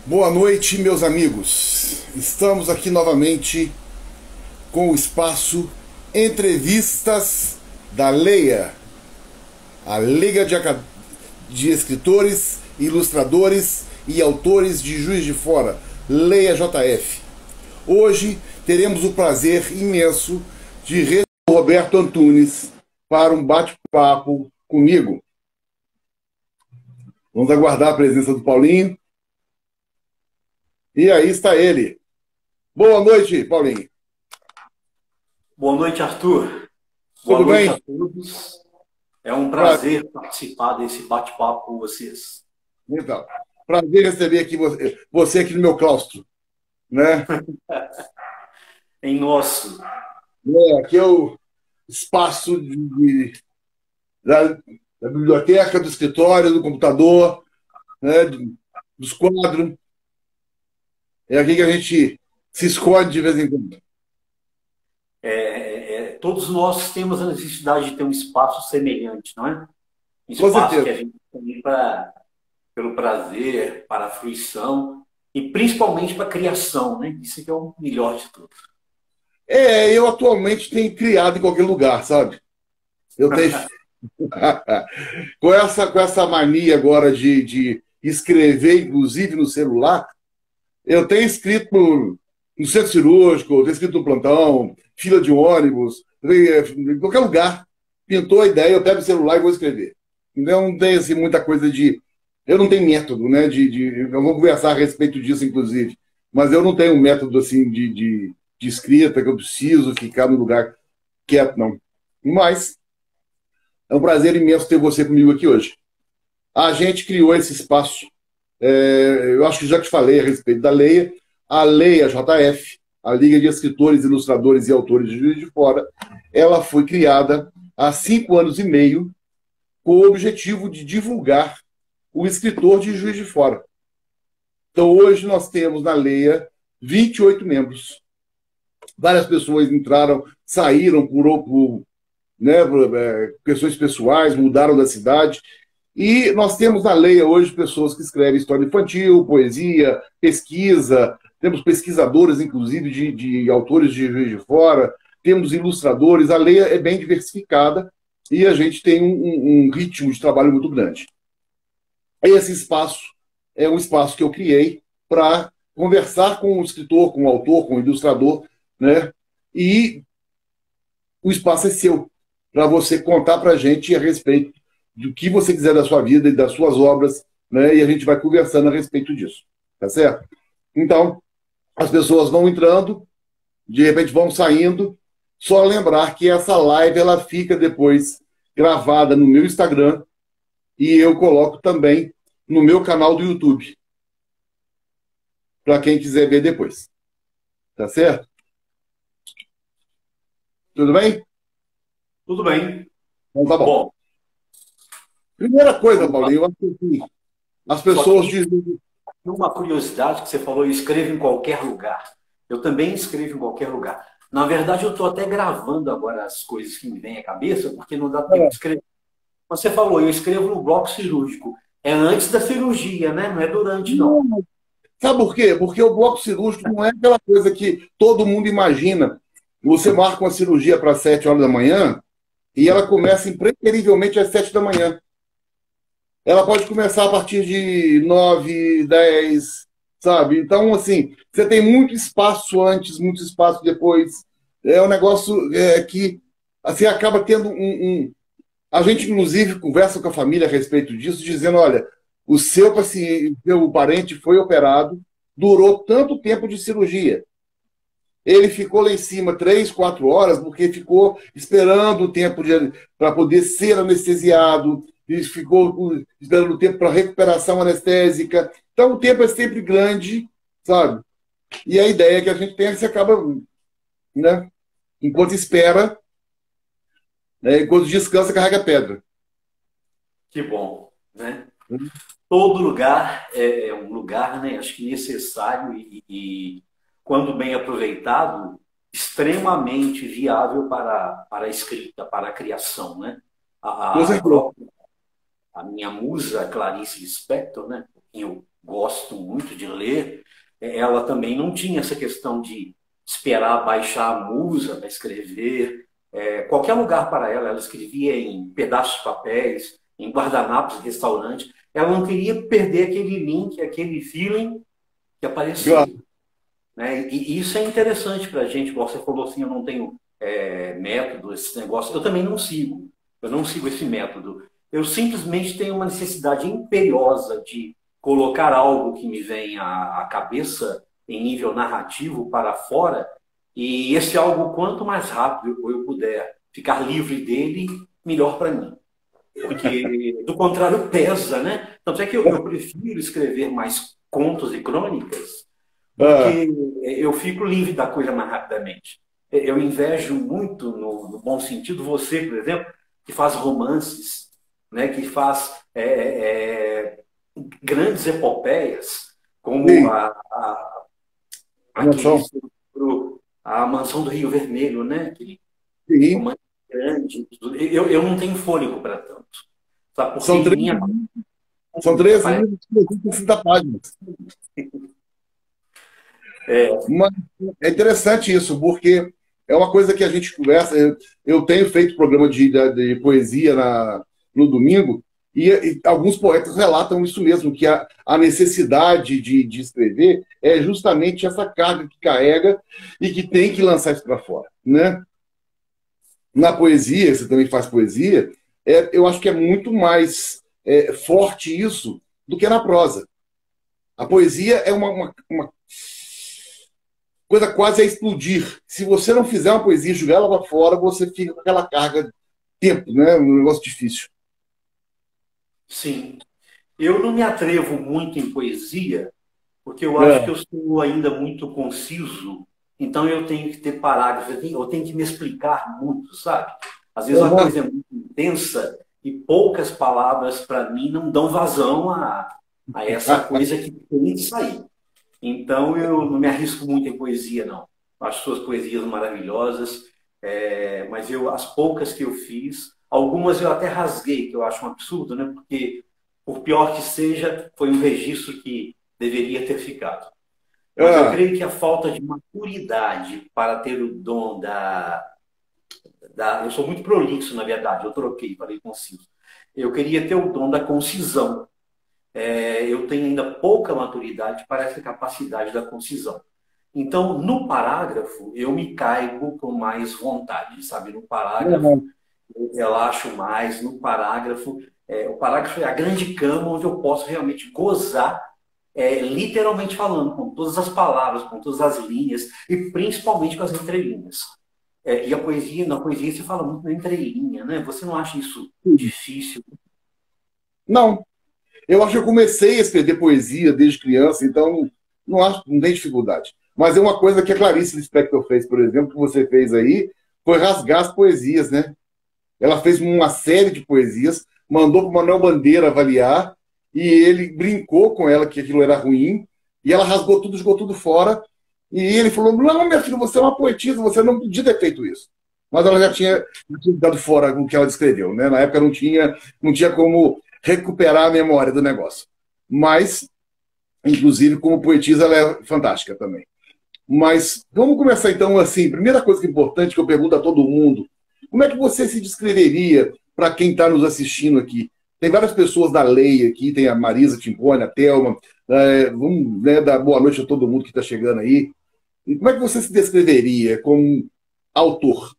Boa noite, meus amigos. Estamos aqui novamente com o espaço Entrevistas da Leia, a Liga de Escritores, Ilustradores e Autores de Juiz de Fora, Leia JF. Hoje teremos o prazer imenso de receber o Roberto Antunes para um bate-papo comigo. Vamos aguardar a presença do Paulinho. E aí está ele. Boa noite, Paulinho. Boa noite, Arthur. Boa Tudo noite bem? a todos. É um prazer participar desse bate-papo com vocês. Então, prazer receber aqui você aqui no meu claustro, né? Em nosso. Aqui é o espaço da biblioteca, do escritório, do computador, né? Dos quadros. É aqui que a gente se esconde de vez em quando. Todos nós temos a necessidade de ter um espaço semelhante, não é? Um Com espaço que certeza. a gente tem pelo prazer, para a fruição e principalmente para a criação, né? Isso que é o melhor de tudo. Eu atualmente tenho criado em qualquer lugar, sabe? Eu tenho com essa mania agora de escrever, inclusive no celular. Eu tenho escrito no centro cirúrgico, tenho escrito no plantão, fila de ônibus, em qualquer lugar. Pintou a ideia, eu pego o celular e vou escrever. Então, não tem assim, muita coisa de. Eu não tenho método, né? Eu vou conversar a respeito disso, inclusive. Mas eu não tenho um método assim de escrita que eu preciso ficar no lugar quieto, não. Mas é um prazer imenso ter você comigo aqui hoje. A gente criou esse espaço. Eu acho que já te falei a respeito da Leia, a Leia JF, a Liga de Escritores, Ilustradores e Autores de Juiz de Fora, ela foi criada há 5 anos e meio com o objetivo de divulgar o escritor de Juiz de Fora. Então, hoje nós temos na Leia 28 membros. Várias pessoas entraram, saíram por questões pessoais, mudaram da cidade. E nós temos na Leia hoje pessoas que escrevem história infantil, poesia, pesquisa, temos pesquisadores, inclusive, de autores de Juiz de Fora, temos ilustradores, a Leia é bem diversificada e a gente tem um ritmo de trabalho muito grande. Esse espaço é um espaço que eu criei para conversar com o escritor, com o autor, com o ilustrador, né? E o espaço é seu, para você contar para a gente a respeito do que você quiser da sua vida e das suas obras, né? E a gente vai conversando a respeito disso, tá certo? Então, as pessoas vão entrando, de repente vão saindo, só lembrar que essa live ela fica depois gravada no meu Instagram e eu coloco também no meu canal do YouTube, para quem quiser ver depois, tá certo? Tudo bem? Tudo bem. Então tá bom. Bom, Primeira coisa, eu Paulinho, eu acho que assim, as só pessoas queria dizem. uma curiosidade que você falou, eu escrevo em qualquer lugar. Eu também escrevo em qualquer lugar. Na verdade, eu estou até gravando agora as coisas que me vêm à cabeça, porque não dá tempo de escrever. Você falou, eu escrevo no bloco cirúrgico. É antes da cirurgia, né? Não é durante, não. Sabe por quê? Porque o bloco cirúrgico não é aquela coisa que todo mundo imagina. Você marca uma cirurgia para 7 horas da manhã e ela começa impreterivelmente às 7 da manhã. Ela pode começar a partir de 9, 10, sabe? Então, assim, você tem muito espaço antes, muito espaço depois. É um negócio que assim, acaba tendo A gente, inclusive, conversa com a família a respeito disso, dizendo, olha, o seu paciente, seu parente foi operado, durou tanto tempo de cirurgia. Ele ficou lá em cima 3, 4 horas, porque ficou esperando o tempo para poder ser anestesiado, e ficou esperando o tempo para recuperação anestésica. Então, o tempo é sempre grande, sabe? E a ideia que a gente tem é que você acaba, né? Enquanto espera, né? Enquanto descansa, carrega pedra. Que bom, né? Todo lugar é um lugar, né? Acho que necessário e quando bem aproveitado, extremamente viável para a escrita, para a criação, né? Com A certeza. própria, a minha musa, Clarice Lispector, né? Eu gosto muito. muito de ler, ela também não tinha essa questão de esperar baixar a musa para escrever. Qualquer lugar para ela, ela escrevia em pedaços de papéis, em guardanapos de restaurante. Ela não queria perder aquele link, aquele feeling que aparecia. Claro. Né? E isso é interessante para a gente. Você falou assim, eu não tenho método, esse negócio. Eu também não sigo. Eu não sigo esse método. Eu simplesmente tenho uma necessidade imperiosa de colocar algo que me vem à cabeça em nível narrativo para fora, e esse algo, quanto mais rápido eu puder ficar livre dele, melhor para mim. Porque, do contrário, pesa, né? Tanto é que eu prefiro escrever mais contos e crônicas, Ah, porque eu fico livre da coisa mais rapidamente. Eu invejo muito, no bom sentido, você, por exemplo, que faz romances, né, que faz grandes epopeias, como sim, aquele emoção. livro, A Mansão do Rio Vermelho, né? Aquele Sim. romance grande. Eu não tenho fôlego para tanto. Sabe? Porque São em três, minha são três parece. livros com 30 páginas. É, Mas é interessante isso, porque é uma coisa que a gente conversa. Eu tenho feito programa de poesia no domingo, e alguns poetas relatam isso mesmo, que a necessidade de escrever é justamente essa carga que carrega e que tem que lançar isso para fora. Né? Na poesia, você também faz poesia, eu acho que é muito mais forte isso do que na prosa. A poesia é uma coisa quase a explodir. Se você não fizer uma poesia e jogar ela para fora, você fica com aquela carga de tempo, né? Um negócio difícil. sim. Eu não me atrevo muito em poesia, porque eu acho que É, eu sou ainda muito conciso, então eu tenho que ter parágrafos, eu tenho que me explicar muito, sabe? Às vezes uma uhum. coisa é muito intensa e poucas palavras para mim não dão vazão a essa coisa que tem que sair. Então eu não me arrisco muito em poesia, não. Acho suas poesias maravilhosas, mas as poucas que eu fiz, algumas eu até rasguei, que eu acho um absurdo, né? Porque, por pior que seja, foi um registro que deveria ter ficado. Mas eu É, creio que a falta de maturidade para ter o dom eu sou muito prolixo, na verdade, eu troquei, falei conciso. Eu queria ter o dom da concisão. Eu tenho ainda pouca maturidade para essa capacidade da concisão. Então, no parágrafo, eu me caibo com mais vontade, sabe? No parágrafo, uhum. eu relaxo mais. No parágrafo, o parágrafo é a grande cama onde eu posso realmente gozar, literalmente falando, com todas as palavras, com todas as linhas, e principalmente com as entrelinhas. E na poesia se fala muito na entrelinha, né? Você não acha isso difícil? Não, eu acho que eu comecei a escrever poesia desde criança, então não acho, não tem dificuldade. Mas é uma coisa que a Clarice Lispector fez, por exemplo, que você fez aí, foi rasgar as poesias, né? Ela fez uma série de poesias, mandou para o Manuel Bandeira avaliar, e ele brincou com ela que aquilo era ruim, e ela rasgou tudo, jogou tudo fora, e ele falou: Não, minha filha, você é uma poetisa, você não podia ter feito isso. Mas ela já tinha dado fora o que ela descreveu, né? Na época não tinha como recuperar a memória do negócio. Mas, inclusive, como poetisa, ela é fantástica também. Mas vamos começar então assim. Primeira coisa que é importante que eu pergunto a todo mundo: como é que você se descreveria para quem está nos assistindo aqui? Tem várias pessoas da lei aqui, tem a Marisa Timpone, a Thelma. Vamos, né, dar boa noite a todo mundo que está chegando aí. E como é que você se descreveria como autor?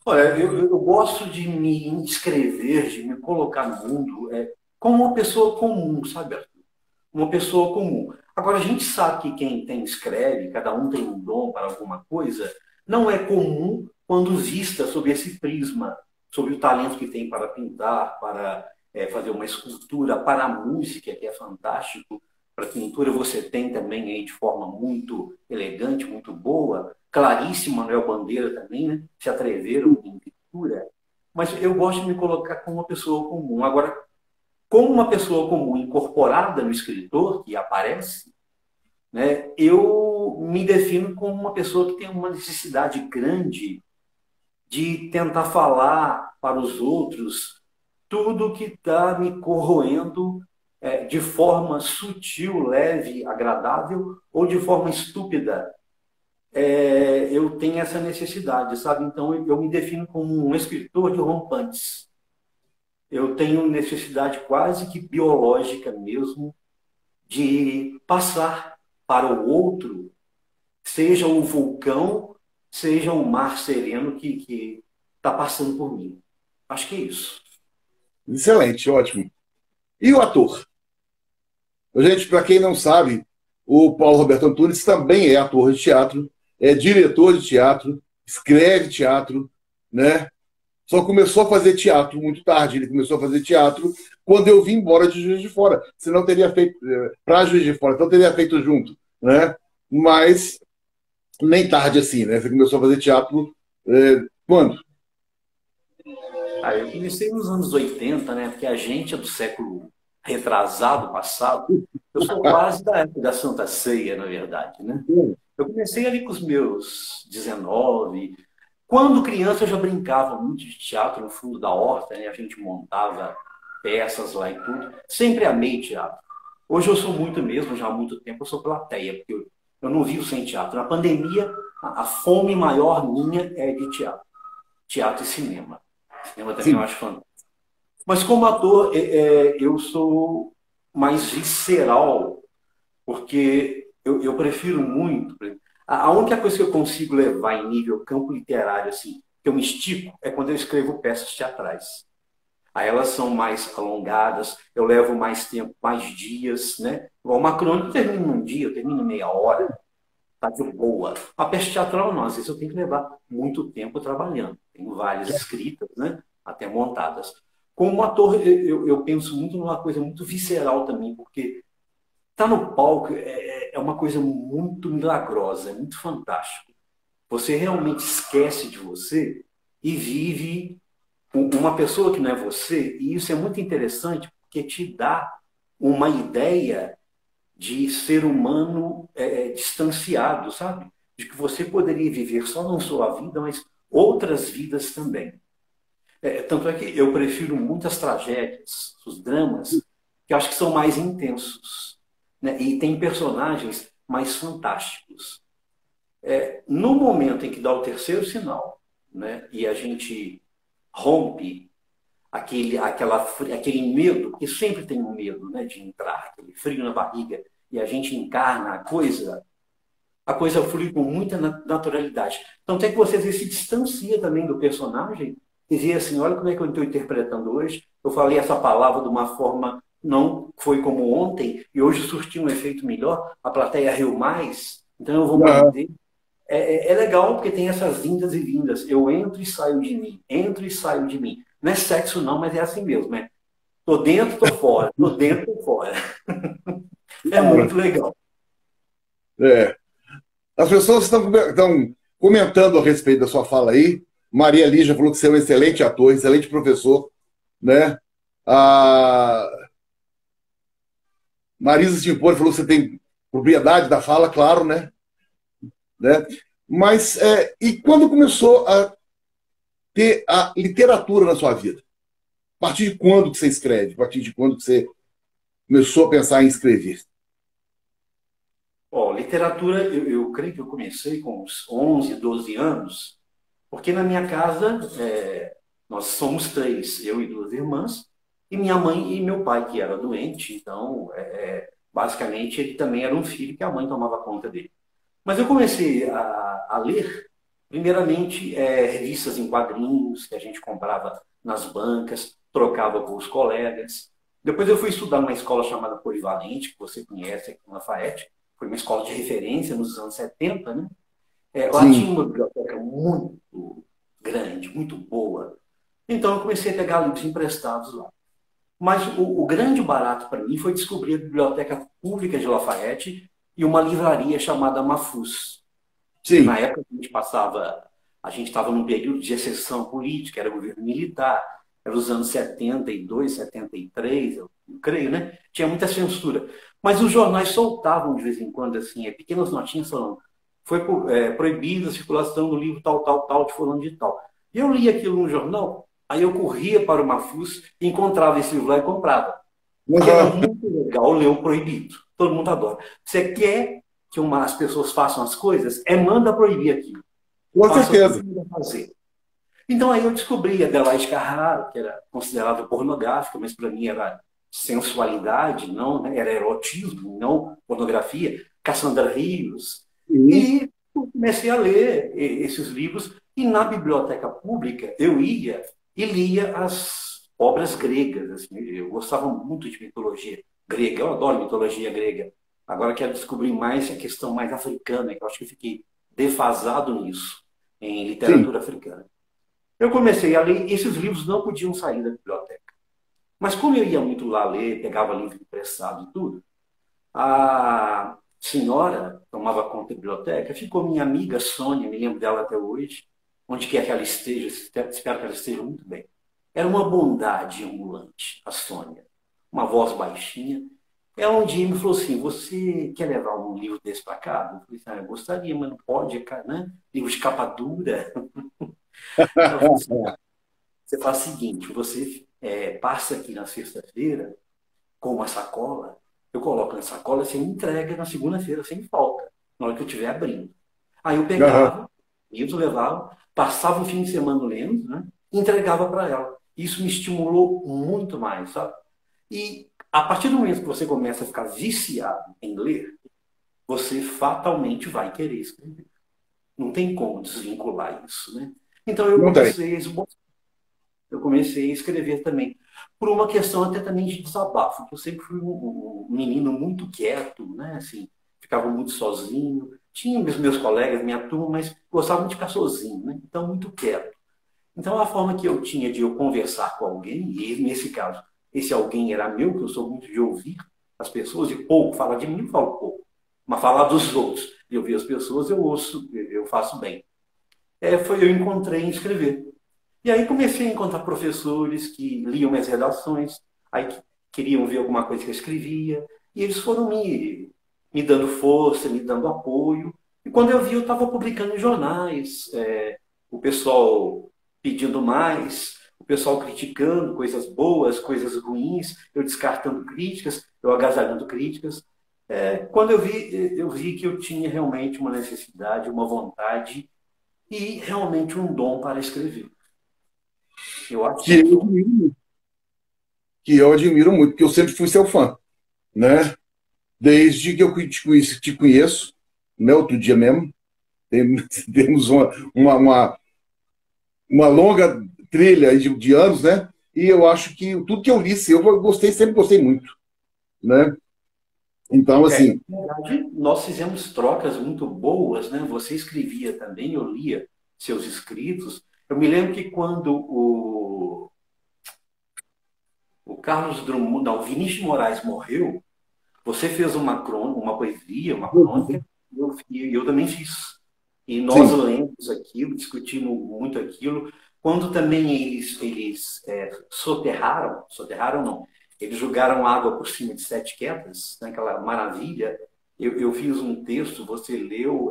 Olha, eu gosto de me inscrever, de me colocar no mundo como uma pessoa comum, sabe, Arthur? Uma pessoa comum. Agora, a gente sabe que quem tem escreve, cada um tem um dom para alguma coisa, não é comum quando vista sob esse prisma, sobre o talento que tem para pintar, para fazer uma escultura, para a música, que é fantástico. Para a pintura você tem também aí de forma muito elegante, muito boa. Clarice e Manuel Bandeira também, né? Se atreveram em pintura. Mas eu gosto de me colocar como uma pessoa comum. Agora, como uma pessoa comum incorporada no escritor, que aparece, né, eu me defino como uma pessoa que tem uma necessidade grande de tentar falar para os outros tudo que está me corroendo de forma sutil, leve, agradável, ou de forma estúpida, eu tenho essa necessidade, sabe? Então, eu me defino como um escritor de rompantes. Eu tenho necessidade quase que biológica mesmo de passar para o outro, seja o vulcão, seja o mar sereno que está passando por mim. Acho que é isso. Excelente, ótimo. E o ator? Gente, para quem não sabe, o Paulo Roberto Antunes também é ator de teatro, é diretor de teatro, escreve teatro, né? Só começou a fazer teatro muito tarde. Ele começou a fazer teatro quando eu vim embora de Juiz de Fora. Senão teria feito para Juiz de Fora, então teria feito junto, né? Mas nem tarde assim, né? Você começou a fazer teatro quando? Eu comecei nos anos 80, né? Porque a gente é do século retrasado, passado. Eu sou quase da época da Santa Ceia, na verdade, né? Eu comecei ali com os meus 19. Quando criança, eu já brincava muito de teatro no fundo da horta, né? A gente montava peças lá e tudo. Sempre amei teatro. Hoje eu sou muito mesmo, já há muito tempo, eu sou plateia, porque eu não vivo sem teatro. Na pandemia, a fome maior minha é de teatro. Teatro e cinema. Cinema também eu Sim. acho fantástico. Mas como ator, eu sou mais visceral, porque eu prefiro muito. A única coisa que eu consigo levar em nível campo literário, assim, que eu me estico, é quando eu escrevo peças teatrais. Aí elas são mais alongadas, eu levo mais tempo, mais dias, né? Igual uma crônica, eu termino num dia, eu termino em meia hora, tá de boa. A peça teatral, não, às vezes eu tenho que levar muito tempo trabalhando. Tenho várias escritas, né? Até montadas. Como ator, eu penso muito numa coisa muito visceral também, porque estar no palco é uma coisa muito milagrosa, é muito fantástico. Você realmente esquece de você e vive uma pessoa que não é você, e isso é muito interessante porque te dá uma ideia de ser humano distanciado, sabe? De que você poderia viver só não sua vida, mas outras vidas também. Tanto é que eu prefiro muitas tragédias, os dramas, que eu acho que são mais intensos, né? E tem personagens mais fantásticos. No momento em que dá o terceiro sinal, né? E a gente rompe aquele medo, porque sempre tem um medo, né, de entrar, aquele frio na barriga, e a gente encarna a coisa flui com muita naturalidade. Então, tem que você às vezes, se distancia também do personagem e dizer assim, olha como é que eu estou interpretando hoje, eu falei essa palavra de uma forma não foi como ontem, e hoje surtiu um efeito melhor, a plateia riu mais, então eu vou manter. É legal porque tem essas vindas e vindas. Eu entro e saio de mim, entro e saio de mim. Não é sexo não, mas é assim mesmo, né? Tô dentro, tô fora, tô dentro, tô fora. É muito legal. É. As pessoas estão comentando a respeito da sua fala aí. Maria Lígia falou que você é um excelente ator, excelente professor, né? A Marisa Timpone falou que você tem propriedade da fala, claro, né? Mas, e quando começou a ter a literatura na sua vida? A partir de quando que você escreve? A partir de quando que você começou a pensar em escrever? Literatura, eu creio que eu comecei com uns 11, 12 anos, porque na minha casa nós somos três, eu e duas irmãs, e minha mãe e meu pai, que era doente, então, basicamente, ele também era um filho que a mãe tomava conta dele. Mas eu comecei a ler, primeiramente, revistas em quadrinhos que a gente comprava nas bancas, trocava com os colegas. Depois eu fui estudar numa escola chamada Polivalente, que você conhece aqui no Lafayette. Foi uma escola de referência nos anos 70, né? Lá tinha Sim, uma biblioteca muito grande, muito boa. Então eu comecei a pegar livros emprestados lá. Mas o grande barato para mim foi descobrir a Biblioteca Pública de Lafayette e uma livraria chamada Mafuz. Porque na sim, época a gente estava num período de exceção política, era governo militar, era os anos 72, 73, eu creio, né? Tinha muita censura. Mas os jornais soltavam de vez em quando, assim, pequenas notinhas falando, foi proibida a circulação do livro tal, tal, tal, de fulano de tal. E eu li aquilo no jornal, aí eu corria para o Mafuz, encontrava esse livro lá e comprava. Porque era Aham. muito legal ler o proibido. Todo mundo adora. Você quer que as pessoas façam as coisas? Manda proibir aquilo. Com Faça o que certeza. manda fazer. Então aí eu descobri a Adelaide Carraro, que era considerada pornográfica, mas para mim era sensualidade, não, né? Era erotismo, não pornografia. Cassandra Rios. Sim, E comecei a ler esses livros. E na biblioteca pública eu ia e lia as obras gregas. Assim, eu gostava muito de mitologia grega, eu adoro mitologia grega. Agora quero descobrir mais a questão mais africana, que eu acho que eu fiquei defasado nisso, em sim. literatura africana. Eu comecei a ler, esses livros não podiam sair da biblioteca. Mas como eu ia muito lá ler, pegava livro emprestado e tudo, a senhora tomava conta da biblioteca, ficou minha amiga Sônia, me lembro dela até hoje, onde quer que ela esteja, espero que ela esteja muito bem. Era uma bondade ambulante, a Sônia. Uma voz baixinha. É um dia me falou assim, você quer levar um livro desse para cá? Eu falei assim, eu gostaria, mas não pode, cara, né? Livro de capa dura. Ela falou assim, você faz o seguinte, você passa aqui na sexta-feira com uma sacola, eu coloco na sacola, você entrega na segunda-feira sem falta, na hora que eu estiver abrindo. Aí eu Aham. pegava, livros levava, passava o fim de semana lendo, né? E entregava para ela. Isso me estimulou muito mais, sabe? E a partir do momento que você começa a ficar viciado em ler, você fatalmente vai querer escrever. Não tem como desvincular isso, né? Então Não tem. eu comecei a escrever também. Por uma questão até também de desabafo, que eu sempre fui um menino muito quieto, né? Assim, ficava muito sozinho. Tinha os meus colegas, minha turma, mas gostava muito de ficar sozinho, né? Então, muito quieto. Então, a forma que eu tinha de eu conversar com alguém, e nesse caso, esse alguém era meu, que eu sou muito de ouvir as pessoas, e pouco, falar de mim eu falo pouco, mas falar dos outros, e ouvir as pessoas eu ouço, eu faço bem. Eu encontrei em escrever. E aí comecei a encontrar professores que liam minhas redações, aí queriam ver alguma coisa que eu escrevia, e eles foram me dando força, me dando apoio. E quando eu vi, eu estava publicando em jornais, o pessoal pedindo mais, o pessoal criticando coisas boas, coisas ruins, eu descartando críticas, eu agasalhando críticas. Quando eu vi que eu tinha realmente uma necessidade, uma vontade e realmente um dom para escrever. Eu acho que é Que um eu dom. admiro muito, que eu admiro muito, porque eu sempre fui seu fã, né? Desde que eu te conheço, né? Outro dia mesmo, temos uma longa trilha aí de anos, né? E eu acho que tudo que eu li, eu gostei, sempre gostei muito, né? Então, assim, Na verdade, nós fizemos trocas muito boas, né? Você escrevia também, eu lia seus escritos. Eu me lembro que quando o Carlos Drummond, não, o Vinícius de Moraes morreu, você fez uma poesia, uma crônica, e eu também fiz. E nós sim, lemos aquilo, discutimos muito aquilo. Quando também eles soterraram não, eles jogaram água por cima de Sete Quedas, né, aquela maravilha. Eu fiz um texto, você leu,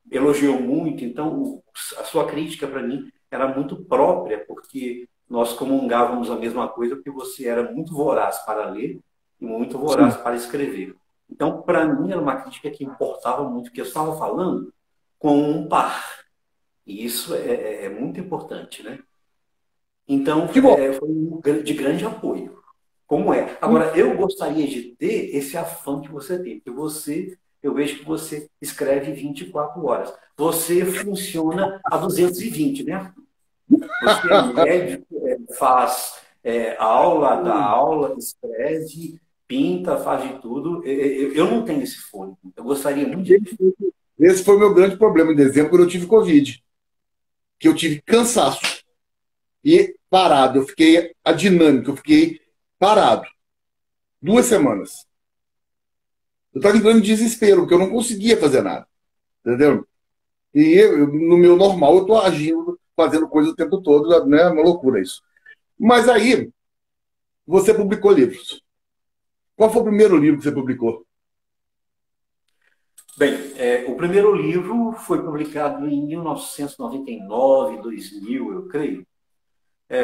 elogiou muito, então a sua crítica para mim era muito própria, porque nós comungávamos a mesma coisa, porque você era muito voraz para ler e muito voraz sim. para escrever. Então, para mim, era uma crítica que importava muito, porque eu estava falando com um par. E isso é muito importante, né? Então, Que bom. foi de grande apoio. Como é? Agora, eu gostaria de ter esse afã que você tem, porque eu vejo que você escreve 24 horas. Você funciona a 220, né? Você é médico, faz aula, dá aula, escreve, pinta, faz de tudo. Eu não tenho esse fôlego. Eu gostaria muito de ter. Esse foi o meu grande problema em dezembro, quando eu tive Covid, que eu tive cansaço e parado. Eu fiquei adinâmico, eu fiquei parado 2 semanas. Eu estava entrando em desespero, porque eu não conseguia fazer nada, entendeu? E no meu normal, eu estou agindo, fazendo coisa o tempo todo, né? É uma loucura isso. Mas aí, você publicou livros. Qual foi o primeiro livro que você publicou? Bem, o primeiro livro foi publicado em 1999, 2000, eu creio.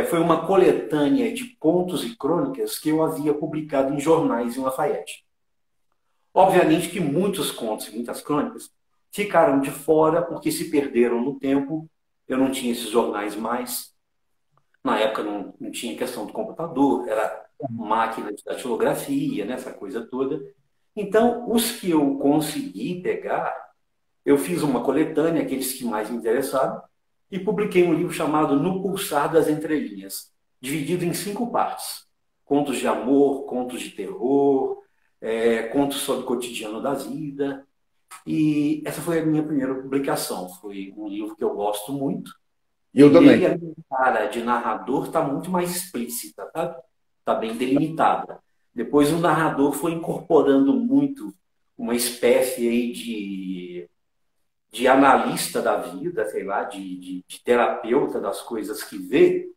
foi uma coletânea de contos e crônicas que eu havia publicado em jornais em Lafayette. Obviamente que muitos contos e muitas crônicas ficaram de fora porque se perderam no tempo. Eu não tinha esses jornais mais. Na época não tinha questão do computador, era máquina de datilografia, né, essa coisa toda. Então, os que eu consegui pegar, eu fiz uma coletânea, aqueles que mais me interessaram, e publiquei um livro chamado No Pulsar das Entrelinhas, dividido em 5 partes. Contos de amor, contos de terror, contos sobre o cotidiano da vida. E essa foi a minha primeira publicação. Foi um livro que eu gosto muito. E eu E nele também. a minha cara de narrador está muito mais explícita, tá? Está bem delimitada. Depois o narrador foi incorporando muito uma espécie aí de analista da vida, sei lá, de terapeuta das coisas que vê.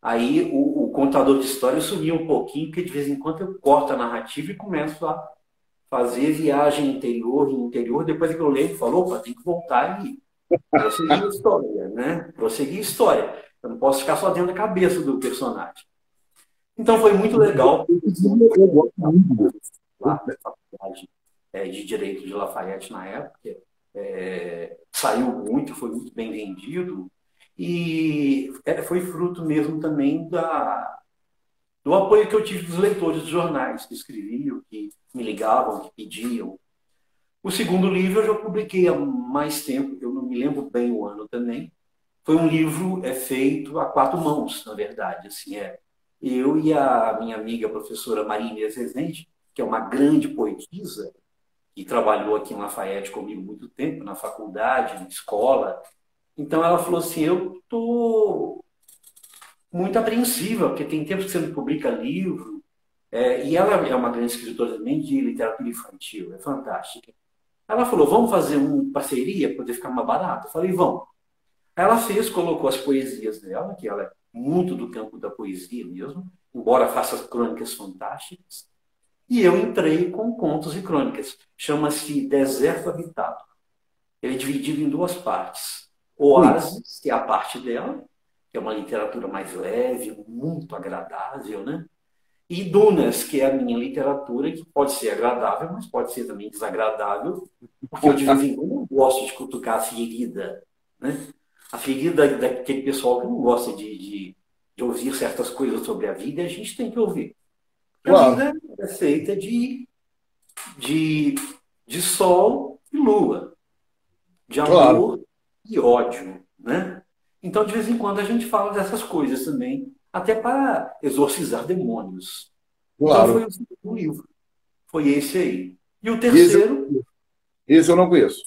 Aí o contador de história sumiu um pouquinho, porque de vez em quando eu corto a narrativa e começo a fazer viagem interior e interior. Depois que eu leio, falo, opa, tem que voltar e prosseguir a história, né? Prosseguir a história. Eu não posso ficar só dentro da cabeça do personagem. Então foi muito legal. Eu gosto muito. Lá na faculdade de Direito de Lafayette na época. Saiu muito, foi muito bem vendido. E foi fruto mesmo também do apoio que eu tive dos leitores dos jornais que escreviam, que me ligavam, que pediam. O segundo livro eu já publiquei há mais tempo, eu não me lembro bem o ano também. Foi um livro feito a 4 mãos, na verdade. Assim, eu e a minha amiga, a professora Maria Inês Rezende, que é uma grande poetisa, que trabalhou aqui em Lafayette comigo muito tempo, na faculdade, na escola. Então ela falou assim, eu estou muito apreensiva, porque tem tempo que você não publica livro. E ela é uma grande escritora também de literatura infantil, é fantástica. Ela falou, vamos fazer uma parceria para poder ficar mais barato? Eu falei, vamos. Ela fez, colocou as poesias dela, que ela é muito do campo da poesia mesmo, embora faça crônicas fantásticas. E eu entrei com contos e crônicas. Chama-se Deserto Habitado. Ele é dividido em 2 partes. Sim, Oásis, que é a parte dela, que é uma literatura mais leve, muito agradável, né? E Dunas, que é a minha literatura, que pode ser agradável, mas pode ser também desagradável, porque eu de vez em quando gosto de cutucar a ferida, né? A ferida daquele pessoal que não gosta de ouvir certas coisas sobre a vida, a gente tem que ouvir. Porque a claro, vida é feita de, de sol e lua, de claro, amor e ódio, né? Então, de vez em quando, a gente fala dessas coisas também, até para exorcizar demônios. Então, foi claro. o segundo livro. Foi esse aí. E o Esse, terceiro, esse eu não conheço.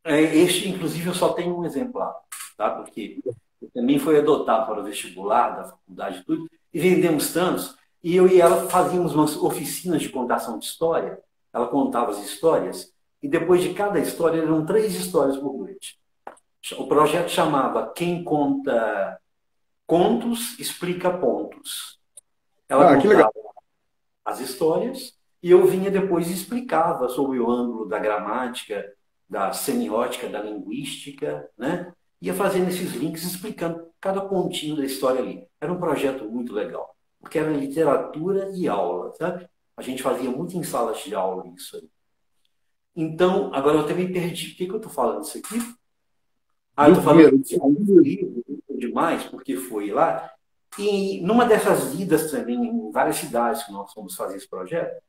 este, inclusive, eu só tenho um exemplar, tá? Porque também foi adotado para o vestibular da faculdade e tudo, e vendemos tantos, e eu e ela fazíamos umas oficinas de contação de história, ela contava as histórias, e depois de cada história, eram 3 histórias por noite. O projeto chamava Quem Conta Contos, Explica Pontos. Ela Ah, que legal. contava as histórias e eu vinha depois e explicava sobre o ângulo da gramática, da semiótica, da linguística, né? Ia fazendo esses links, explicando cada pontinho da história ali. Era um projeto muito legal, porque era literatura e aula, sabe? A gente fazia muito em salas de aula isso aí. Então, agora eu até me perdi. Por que eu estou falando isso aqui? Eu Do estou falando primeiro. desse livro demais, porque foi lá. E numa dessas idas também, em várias cidades que nós fomos fazer esse projeto,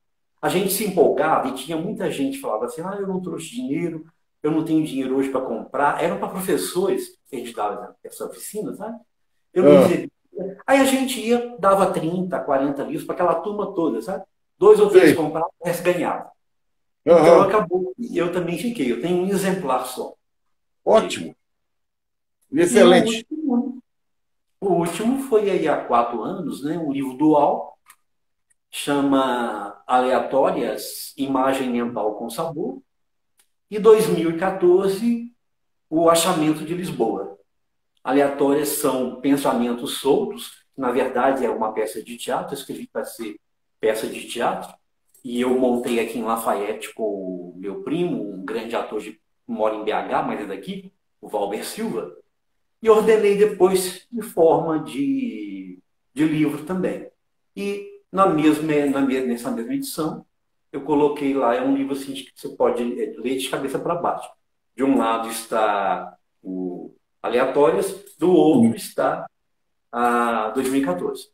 a gente se empolgava e tinha muita gente que falava assim, eu não trouxe dinheiro, eu não tenho dinheiro hoje para comprar. Eram para professores que a gente dava essa oficina, sabe? Eu não Ah, recebia. Aí a gente ia, dava 30, 40 livros para aquela turma toda, sabe? 2 ou 3 sei. compravam, o resto ganhava. Então Aham. acabou, e eu também fiquei. Eu tenho um exemplar só dele. Ótimo. E Excelente. o último foi aí há 4 anos, né? Um livro dual, chama Aleatórias, Imagem Mental com Sabor. E 2014, O Achamento de Lisboa. Aleatórias são pensamentos soltos, que na verdade é uma peça de teatro, eu escrevi para ser peça de teatro, e eu montei aqui em Lafayette com o meu primo, um grande ator que mora em BH, mas é daqui, o Valber Silva. e ordenei depois em forma de livro também. E nessa mesma edição, eu coloquei lá, é um livro assim, que você pode ler de cabeça para baixo. De um lado está o Aleatórias, do outro está a 2014.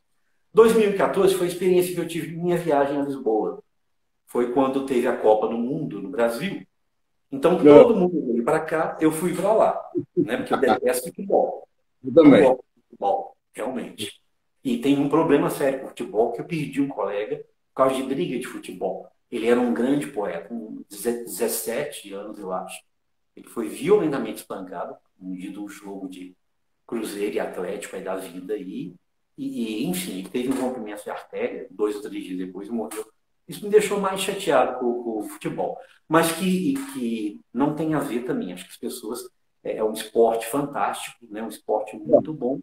2014 foi a experiência que eu tive em minha viagem a Lisboa. Foi quando teve a Copa do Mundo no Brasil. Então, Não, todo mundo veio para cá, eu fui para lá. Né? Porque eu detesto futebol. eu Não também. gosto de futebol, realmente. E tem um problema sério com o futebol, que eu perdi um colega por causa de briga de futebol. Ele era um grande poeta, com 17 anos, eu acho. Ele foi violentamente espancado no dia do jogo de Cruzeiro e Atlético aí da vida aí. Enfim, ele teve um rompimento de artéria, 2 ou 3 dias depois morreu. Isso me deixou mais chateado com o futebol. Mas que não tem a ver também. Acho que as pessoas. É um esporte fantástico, né? Um esporte muito bom.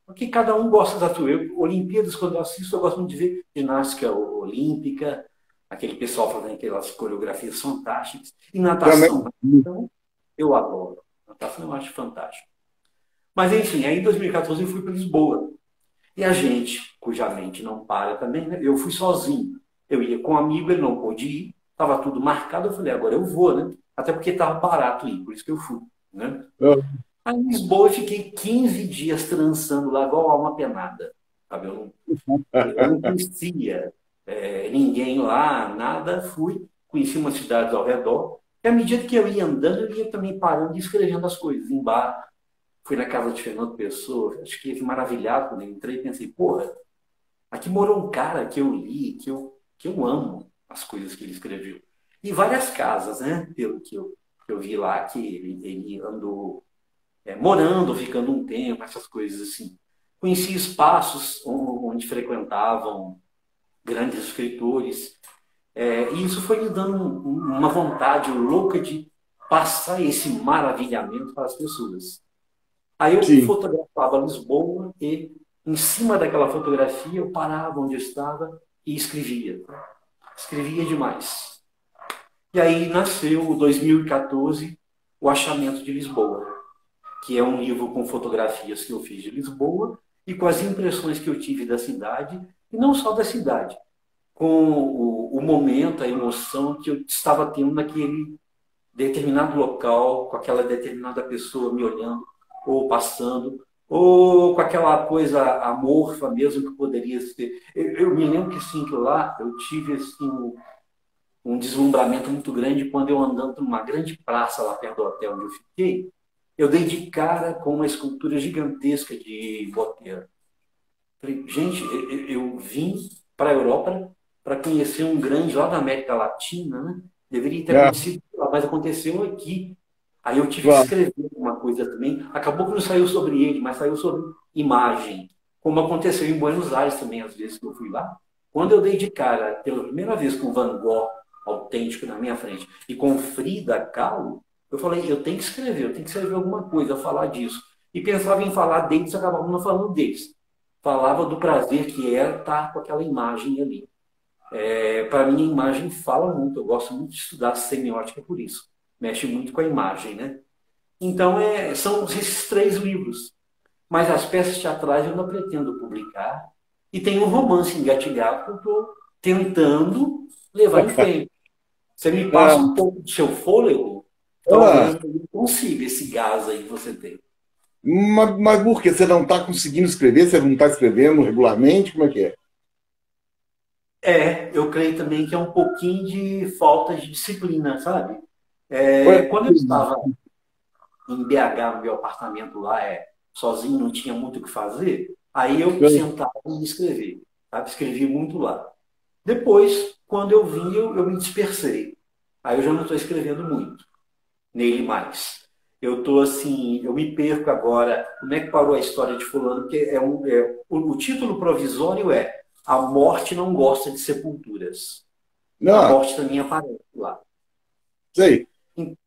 Porque cada um gosta da sua. Olimpíadas, quando eu assisto, eu gosto muito de ver ginástica olímpica, aquele pessoal fazendo aquelas coreografias fantásticas. E Também. natação. Então, eu adoro. Natação eu acho fantástico. Mas, enfim, aí em 2014 eu fui para Lisboa. E a gente, cuja mente não para também, né? Eu fui sozinho. Eu ia com um amigo, ele não pôde ir, estava tudo marcado. Eu falei, agora eu vou, né? Até porque estava barato ir, por isso que eu fui, né? Eu- Aí em Lisboa eu fiquei 15 dias trançando lá, igual alma penada. Sabe? Eu não conhecia ninguém lá, nada. Fui, conheci umas cidades ao redor. E à medida que eu ia andando, eu ia também parando e escrevendo as coisas em bar. Fui na casa de Fernando Pessoa, acho que maravilhado quando eu entrei e pensei, porra, aqui morou um cara que eu li, que eu amo as coisas que ele escreveu. E várias casas, né? Pelo que eu vi lá, que ele andou morando, ficando um tempo, essas coisas assim. Conheci espaços onde frequentavam grandes escritores, e isso foi me dando uma vontade louca de passar esse maravilhamento para as pessoas. Aí eu Sim. fotografava Lisboa e, em cima daquela fotografia, eu parava onde eu estava e escrevia. Escrevia demais. E aí nasceu, em 2014, O Achamento de Lisboa, que é um livro com fotografias que eu fiz de Lisboa e com as impressões que eu tive da cidade, e não só da cidade, com o momento, a emoção que eu estava tendo naquele determinado local, com aquela determinada pessoa me olhando ou passando, ou com aquela coisa amorfa mesmo que poderia ser. Eu me lembro que, sim, que lá eu tive assim, um deslumbramento muito grande quando eu andando numa grande praça lá perto do hotel onde eu fiquei, eu dei de cara com uma escultura gigantesca de Botero. Falei, gente, eu vim para a Europa para conhecer um grande lá da América Latina, né? Deveria ter Ah, acontecido lá, mas aconteceu aqui. Aí eu tive que claro. escrever uma coisa também. Acabou que não saiu sobre ele, mas saiu sobre imagem. Como aconteceu em Buenos Aires também, às vezes que eu fui lá. Quando eu dei de cara, pela primeira vez, com Van Gogh autêntico na minha frente e com Frida Kahlo, eu falei, eu tenho que escrever alguma coisa, falar disso. E pensava em falar deles, acabava não falando deles. Falava do prazer que era estar com aquela imagem ali. Para mim, a imagem fala muito. Eu gosto muito de estudar semiótica por isso. Mexe muito com a imagem, né? Então, são esses 3 livros. Mas as peças teatrais eu não pretendo publicar. E tem um romance engatilhado que eu estou tentando levar em frente. Você me passa Ah, um pouco do seu fôlego, ah, talvez eu consiga esse gás aí que você tem. mas por que você não está conseguindo escrever? Você não está escrevendo regularmente? Como é que é? Eu creio também que é um pouquinho de falta de disciplina, sabe? Ué, Quando eu estava em BH, no meu apartamento lá, sozinho, não tinha muito o que fazer, aí eu sentava e ia escrever, sabe? Escrevi muito lá. Depois, quando eu vim, eu me dispersei. Aí eu já não estou escrevendo muito nele mais. Eu estou assim, eu me perco agora. Como é que parou a história de fulano? Porque o título provisório é A Morte Não Gosta de Sepulturas. A Não, morte também aparece lá. sei. Então,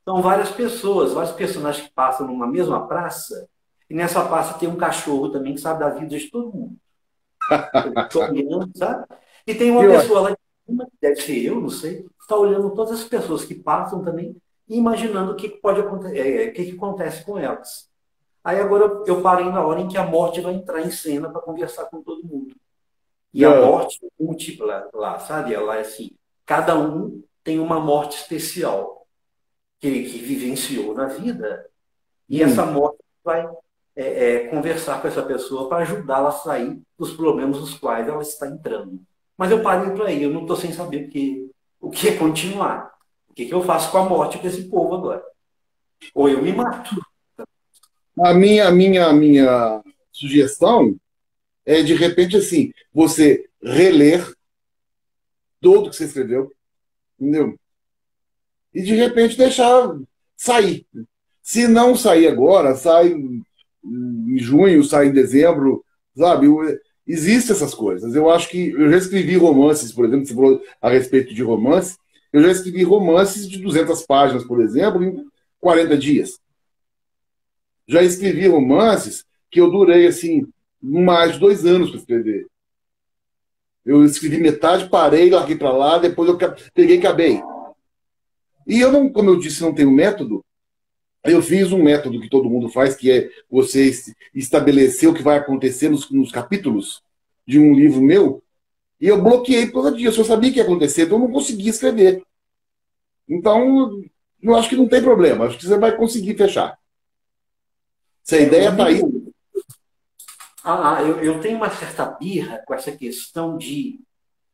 são várias pessoas, vários personagens que passam numa mesma praça, e nessa praça tem um cachorro também que sabe da vida de todo mundo. Ele fica olhando, sabe? E tem Que uma ótimo. pessoa lá de cima, que deve ser eu, não sei, está olhando todas as pessoas que passam também e imaginando o que pode acontecer, o que acontece com elas. Aí agora eu parei na hora em que a morte vai entrar em cena para conversar com todo mundo. E a Ah, morte é múltipla lá, sabe? Ela é assim, cada um tem uma morte especial que vivenciou na vida, e essa hum. morte vai conversar com essa pessoa para ajudá-la a sair dos problemas nos quais ela está entrando. Mas eu parei por aí, eu não estou sem saber o que é continuar. O que, que eu faço com a morte com esse povo agora? Ou eu me mato. A minha sugestão é, de repente, assim, você reler tudo que você escreveu, entendeu? E, de repente, deixar sair. Se não sair agora, sai em junho, sai em dezembro, sabe? Existem essas coisas. Eu acho que eu já escrevi romances, por exemplo, você falou a respeito de romance, eu já escrevi romances de 200 páginas, por exemplo, em 40 dias. Já escrevi romances que eu durei, assim, mais de 2 anos para escrever. Eu escrevi metade, parei, larguei para lá, depois eu peguei e acabei. E eu não, como eu disse, não tenho método. Eu fiz um método que todo mundo faz, que é você estabelecer o que vai acontecer nos capítulos de um livro meu, e eu bloqueei por causa disso. Eu sabia que ia acontecer, então eu não conseguia escrever. Então, eu acho que não tem problema. Acho que você vai conseguir fechar. Se a O ideia está aí. meu, eu tenho uma certa birra com essa questão de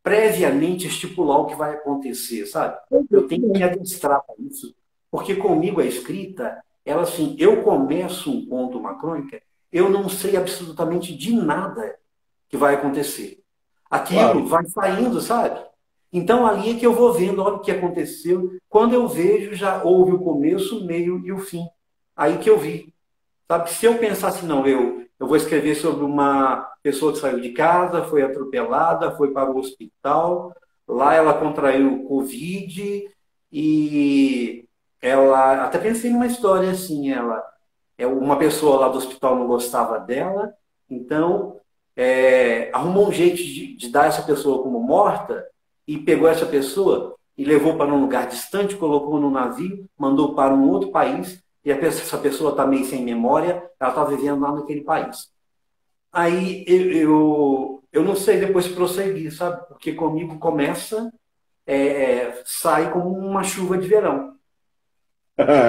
previamente estipular o que vai acontecer, sabe? Eu tenho que me adestrar para isso, porque comigo a escrita, ela assim, eu começo um conto, uma crônica, eu não sei absolutamente de nada que vai acontecer. Aquilo Claro. vai saindo, sabe? Então ali é que eu vou vendo, olha o que aconteceu. Quando eu vejo, já houve o começo, o meio e o fim. Aí que eu vi. Sabe, se eu pensasse, não, eu vou escrever sobre uma pessoa que saiu de casa, foi atropelada, foi para o hospital, lá ela contraiu o Covid e ela, até pensei numa história assim, uma pessoa lá do hospital não gostava dela, então arrumou um jeito de dar essa pessoa como morta e pegou essa pessoa e levou para um lugar distante, colocou no navio, mandou para um outro país e essa pessoa está meio sem memória, ela está vivendo lá naquele país. Aí eu não sei depois prosseguir, sabe? Porque comigo começa, sai como uma chuva de verão.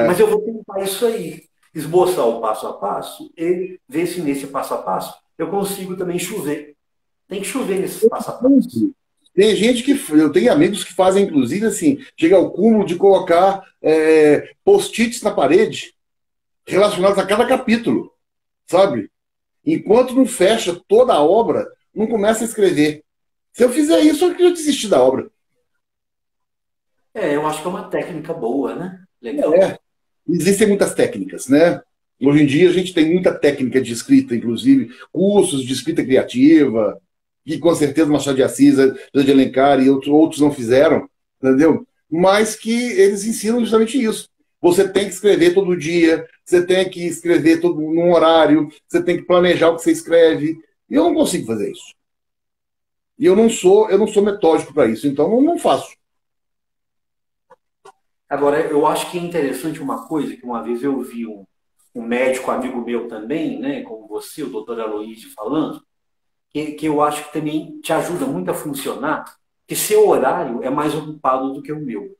Mas eu vou tentar isso aí, esboçar o passo a passo e ver se nesse passo a passo eu consigo também chover. Tem que chover nesses passo a passo. Tem gente que. Eu tenho amigos que fazem, inclusive, assim, chega ao cúmulo de colocar post-its na parede relacionados a cada capítulo, sabe? Enquanto não fecha toda a obra, não começa a escrever. Se eu fizer isso, eu desisti da obra. Eu acho que é uma técnica boa, né? É, Legal. existem muitas técnicas, né? Hoje em dia a gente tem muita técnica de escrita, inclusive cursos de escrita criativa, que com certeza Machado de Assis, José de Alencar e outros não fizeram, entendeu? Mas que eles ensinam justamente isso. Você tem que escrever todo dia, você tem que escrever todo num horário, você tem que planejar o que você escreve. E eu não consigo fazer isso. E eu não sou metódico para isso, então eu não faço. Agora, eu acho que é interessante uma coisa que uma vez eu vi um médico amigo meu também, né, como você, o doutor Aloysio, falando, que eu acho que também te ajuda muito a funcionar, que seu horário é mais ocupado do que o meu.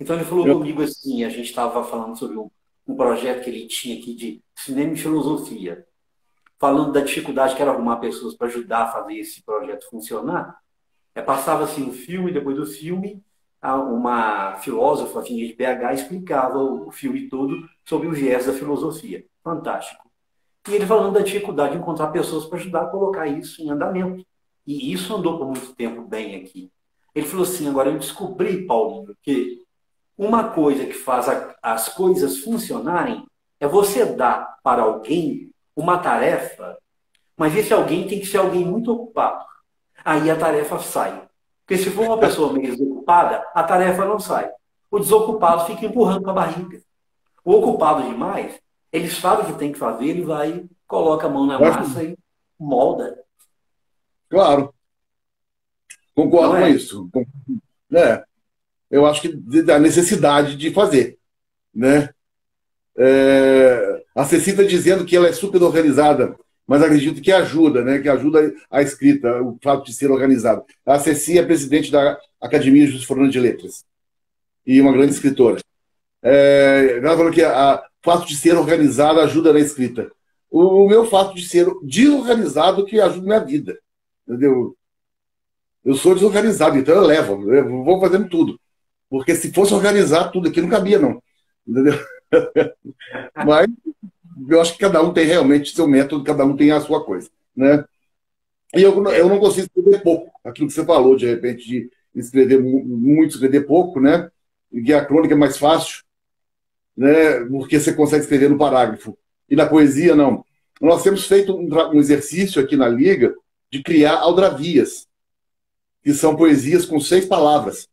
Então ele falou Eu, comigo assim, a gente estava falando sobre um projeto que ele tinha aqui de cinema e filosofia, falando da dificuldade que era arrumar pessoas para ajudar a fazer esse projeto funcionar. Passava-se um filme, depois do filme, uma filósofa vinha de BH explicava o filme todo sobre o viés da filosofia. Fantástico. E ele falando da dificuldade de encontrar pessoas para ajudar a colocar isso em andamento. E isso andou por muito tempo bem aqui. Ele falou assim: agora eu descobri, Paulinho, que uma coisa que faz as coisas funcionarem é você dar para alguém uma tarefa, mas esse alguém tem que ser alguém muito ocupado. Aí a tarefa sai. Porque se for uma pessoa meio desocupada, a tarefa não sai. O desocupado fica empurrando com a barriga. O ocupado demais, ele sabe o que tem que fazer, ele vai, coloca a mão na acho, massa e molda. claro, Não concordo com é? isso. É, eu acho que da necessidade de fazer, né? A Ceci está dizendo que ela é super organizada, mas acredito que ajuda, né? Que ajuda a escrita, o fato de ser organizado. A Ceci é presidente da Academia Juiz de Fora de Letras e uma grande escritora. Ela falou que o fato de ser organizado ajuda na escrita. O meu fato de ser desorganizado que ajuda na minha vida. Entendeu? Eu sou desorganizado, então eu vou fazendo tudo. Porque se fosse organizar tudo aqui, não cabia, não. Entendeu? Mas eu acho que cada um tem realmente seu método, cada um tem a sua coisa. Né? E eu não consigo escrever pouco. Aquilo que você falou, de repente, de escrever muito, escrever pouco, né? E a crônica é mais fácil, né? Porque você consegue escrever no parágrafo. E na poesia, não. Nós temos feito um exercício aqui na Liga de criar aldravias, que são poesias com 6 palavras.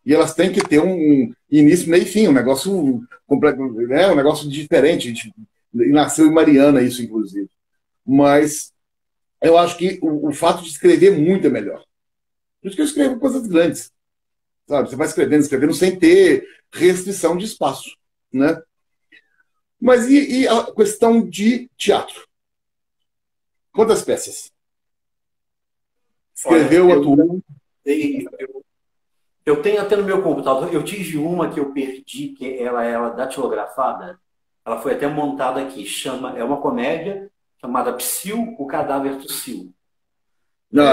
E elas têm que ter um início, meio e fim, um negócio completo, né? Um negócio diferente. E nasceu em Mariana isso, inclusive. Mas eu acho que o fato de escrever muito é melhor. Por isso que eu escrevo coisas grandes. Sabe? Você vai escrevendo, escrevendo, sem ter restrição de espaço. Né? Mas e a questão de teatro? Quantas peças? Escreveu, Olha, atuou? eu tenho até no meu computador, eu tive uma que eu perdi, que ela era datilografada, ela foi até montada aqui, é uma comédia chamada Psyu, o cadáver do Psyu. Não.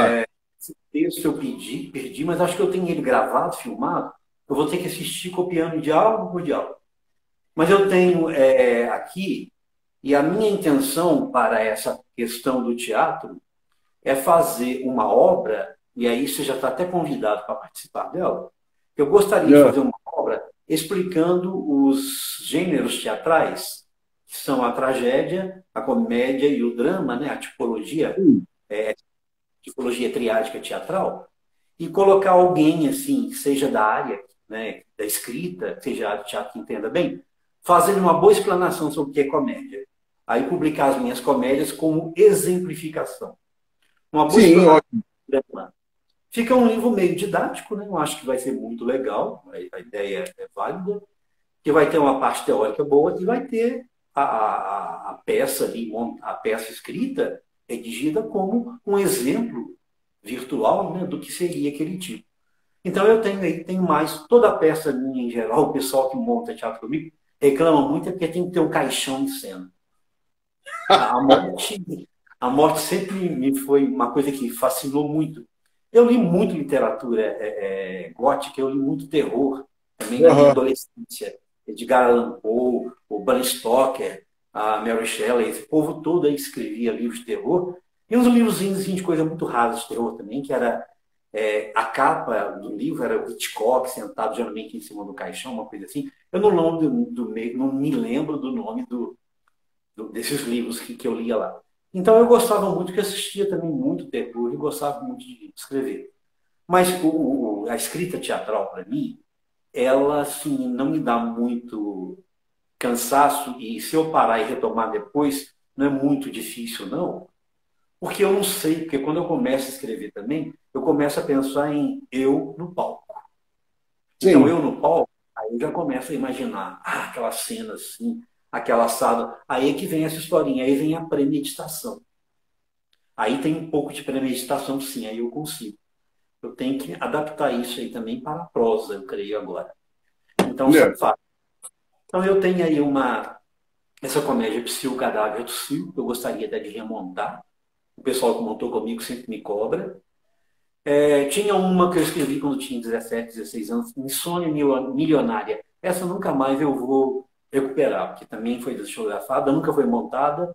Esse texto eu perdi, mas acho que eu tenho ele gravado, filmado, eu vou ter que assistir copiando diálogo por diálogo. Mas eu tenho aqui, e a minha intenção para essa questão do teatro é fazer uma obra, e aí você já está até convidado para participar dela. Eu gostaria de fazer uma obra explicando os gêneros teatrais, que são a tragédia, a comédia e o drama, né? A tipologia triádica teatral, e colocar alguém assim, que seja da área, né, da escrita, seja do teatro que entenda bem, fazendo uma boa explanação sobre o que é comédia. Aí publicar as minhas comédias como exemplificação. Uma boa Sim, ótimo. explanação. Fica um livro meio didático, né? Eu acho que vai ser muito legal, a ideia é válida, que vai ter uma parte teórica boa e vai ter a peça ali, a peça escrita, redigida como um exemplo virtual, né, do que seria aquele tipo. Então eu tenho mais, toda a peça minha em geral, o pessoal que monta teatro comigo reclama muito é porque tem que ter um caixão em cena. A morte, a morte sempre me foi uma coisa que fascinou muito. Eu li muito literatura gótica, eu li muito terror, também na minha adolescência. Edgar Allan Poe, o Bram Stoker, a Mary Shelley, esse povo todo aí escrevia livros de terror. E uns livrozinhos assim, de coisa muito rara de terror também, que era a capa do livro era o Hitchcock sentado geralmente em cima do caixão, uma coisa assim. Eu não me lembro do nome desses livros que eu lia lá. Então eu gostava muito, que assistia também muito terror e gostava muito de escrever. Mas a escrita teatral, para mim, ela assim, não me dá muito cansaço, e se eu parar e retomar depois, não é muito difícil, não, porque eu não sei, porque quando eu começo a escrever também, eu começo a pensar em eu no palco. Então, Sim. eu no palco, aí eu já começo a imaginar aquela cena assim, aquela sala. Aí é que vem essa historinha, aí vem a premeditação. Aí tem um pouco de premeditação, sim, aí eu consigo. Eu tenho que adaptar isso aí também para a prosa, eu creio agora. Então, só É. fato. Então, eu tenho aí essa comédia Psyu, o Cadáver do Psyu, que eu gostaria até de remontar. O pessoal que montou comigo sempre me cobra. Tinha uma que eu escrevi quando tinha 17, 16 anos, Insônia Milionária. Essa nunca mais eu vou recuperar, porque também foi datilografada, nunca foi montada.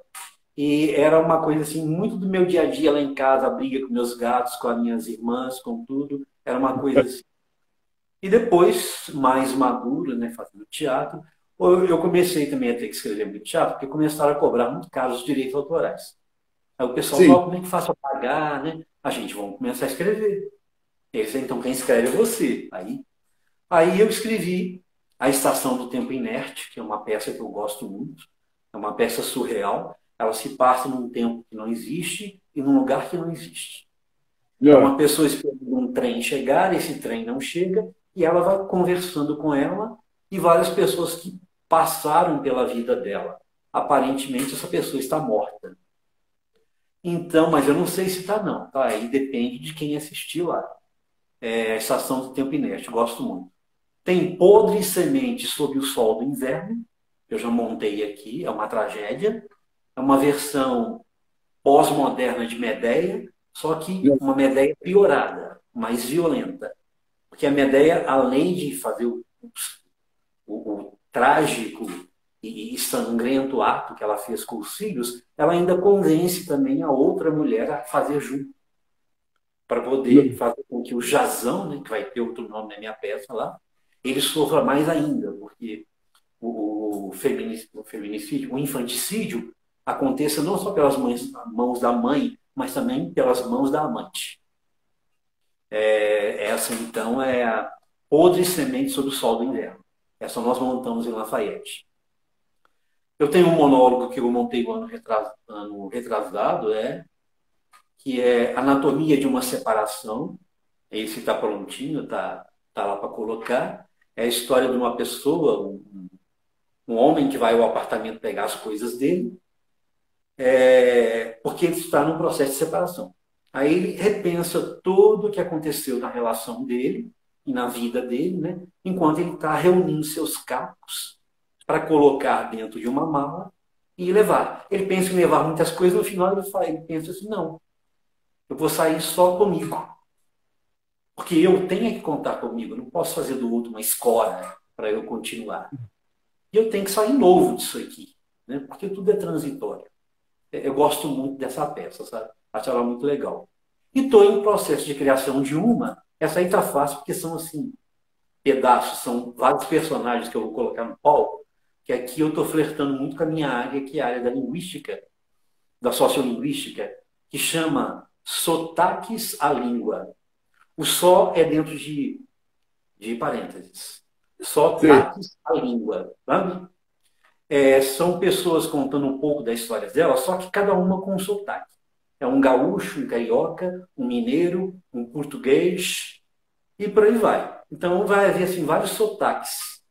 E era uma coisa assim, muito do meu dia a dia lá em casa, a briga com meus gatos, com as minhas irmãs, com tudo. Era uma coisa assim. E depois, mais maduro, né, fazendo teatro, eu comecei também a ter que escrever muito teatro, porque começaram a cobrar muito caro os direitos autorais. Aí o pessoal Sim. falou, como é que faço para pagar, né? A gente vamos começar a escrever. Eles, então, quem escreve é você. Aí eu escrevi A Estação do Tempo Inerte, que é uma peça que eu gosto muito. É uma peça surreal. Ela se passa num tempo que não existe e num lugar que não existe. É É. uma pessoa esperando um trem chegar, esse trem não chega, e ela vai conversando com ela, e várias pessoas que passaram pela vida dela. Aparentemente, essa pessoa está morta. Então, mas eu não sei se está não, tá? Aí depende de quem assistiu lá. É, Estação do Tempo Inerte, gosto muito. Tem Podre Semente sob o Sol do Inverno, que eu já montei aqui, é uma tragédia. É uma versão pós-moderna de Medéia, só que uma Medéia piorada, mais violenta. Porque a Medéia, além de fazer o trágico e sangrento ato que ela fez com os filhos, ela ainda convence também a outra mulher a fazer junto, para poder fazer com que o Jazão, né, que vai ter outro nome na minha peça lá, ele sofra mais ainda, porque o feminicídio, o infanticídio, aconteça não só pelas mãos da mãe, mas também pelas mãos da amante. Essa, então, é a Podre Semente sob o Sol do Inverno. Essa nós montamos em Lafayette. Eu tenho um monólogo que eu montei o ano retrasado, que é Anatomia de uma Separação. Esse está prontinho, está lá para colocar. É a história de uma pessoa, um homem que vai ao apartamento pegar as coisas dele, porque ele está num processo de separação. Aí ele repensa tudo o que aconteceu na relação dele e na vida dele, né? Enquanto ele está reunindo seus cacos para colocar dentro de uma mala e levar. Ele pensa em levar muitas coisas, no final ele pensa assim, não, eu vou sair só comigo. Porque eu tenho que contar comigo, eu não posso fazer do outro uma escora para eu continuar. E eu tenho que sair novo disso aqui, né? Porque tudo é transitório. Eu gosto muito dessa peça, sabe? Acho ela muito legal. E estou em processo de criação de uma. Essa aí tá fácil, porque são assim, pedaços, são vários personagens que eu vou colocar no palco, que aqui eu estou flertando muito com a minha área, que é a área da linguística, da sociolinguística, que chama Sotaques à Língua. O só é dentro de parênteses. Sotaques à língua. Sabe? São pessoas contando um pouco das histórias delas, só que cada uma com um sotaque. É um gaúcho, um carioca, um mineiro, um português, e por aí vai. Então vai haver assim, vários sotaques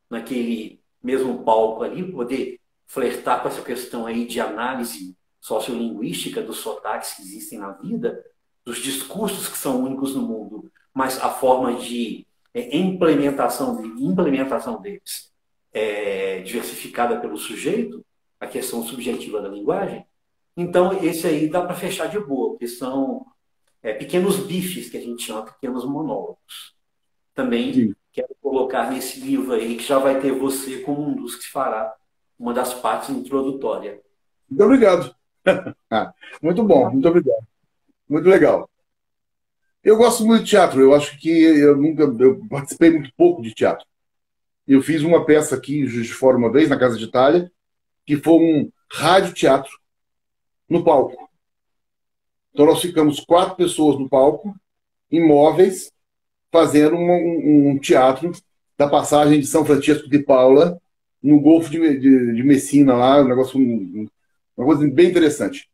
naquele mesmo palco ali, poder flertar com essa questão aí de análise sociolinguística dos sotaques que existem na vida, dos discursos que são únicos no mundo, mas a forma de implementação deles diversificada pelo sujeito, a questão subjetiva da linguagem. Então, esse aí dá para fechar de boa, porque são pequenos bifes que a gente chama, pequenos monólogos. Também Sim. Quero colocar nesse livro aí, que já vai ter você como um dos que fará uma das partes introdutórias. Muito obrigado. Muito bom, muito obrigado. Muito legal. Eu gosto muito de teatro, eu acho que eu participei muito pouco de teatro. Eu fiz uma peça aqui em Juiz de Fora uma vez, na Casa de Itália, que foi um rádio-teatro no palco. Então nós ficamos 4 pessoas no palco, imóveis, fazendo um teatro da passagem de São Francisco de Paula no Golfo de Messina, lá, um negócio, uma coisa bem interessante.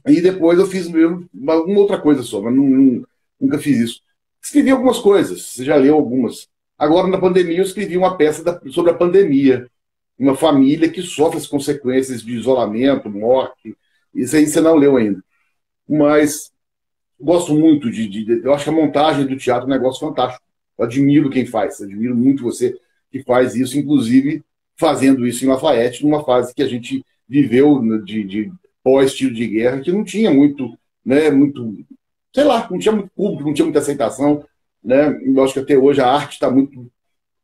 E depois eu fiz uma outra coisa só, mas nunca fiz isso. Escrevi algumas coisas, você já leu algumas. Agora, na pandemia, eu escrevi uma peça sobre a pandemia. Uma família que sofre as consequências de isolamento, morte. Isso aí você não leu ainda. Mas gosto muito eu acho que a montagem do teatro é um negócio fantástico. Eu admiro quem faz, admiro muito você que faz isso, inclusive fazendo isso em Lafayette, numa fase que a gente viveu de pós-tiro de guerra, que não tinha muito, sei lá, não tinha muito público, não tinha muita aceitação, né? Eu acho que até hoje a arte está muito